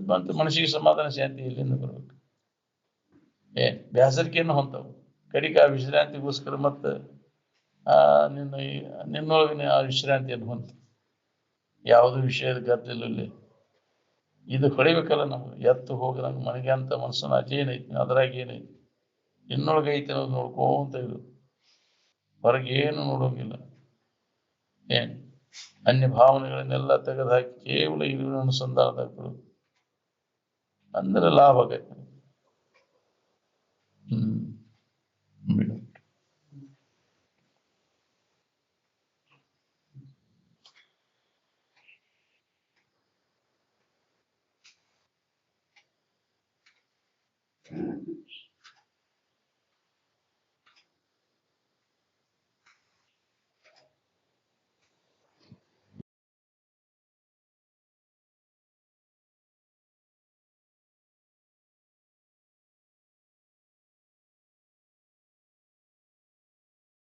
ಬಂತು ಮನಸ್ಸಿಗೆ ಸಮಾಧಾನ ಶಾಂತಿ ಇಲ್ಲಿಂದ ಬರ್ಬೇಕು. ಬ್ಯಾಸರಿಕೆಯನ್ನು ಹೊಂತವು ಕಡಿಕ ಆ ವಿಶ್ರಾಂತಿಗೋಸ್ಕರ ಮತ್ತೆ ನಿನ್ನೊಳಗಿನ ಆ ವಿಶ್ರಾಂತಿಯನ್ನು ಹೊಂತ ಯಾವುದು ವಿಷಯದ ಗದ್ದಲಲ್ಲಿ ಇದು ಹೊಳಿಬೇಕಲ್ಲ. ನಮ್ಗೆ ಎತ್ತು ಹೋಗಿ ನಂಗೆ ಮನೆಗೆ ಅಂತ ಮನಸ್ಸನ್ನು ಅದೇನೈತಿ ಅದ್ರಾಗ ಏನೈತಿ ಇನ್ನೊಳಗೆ ಐತಿ ಅನ್ನೋದು ನೋಡ್ಕೊಂತ ಇರು. ಹೊರಗೆ ಏನು ನೋಡೋಂಗಿಲ್ಲ. ಅನ್ಯ ಭಾವನೆಗಳನ್ನೆಲ್ಲ ತೆಗೆದು ಹಾಕಿ ಕೇವಲ ಇರುವಿನ ಅನುಸಂಧಾನದಾಗ ಅಂದ್ರೆ ಲಾಭ ಆಗೈತೆ. ಬಿಡು.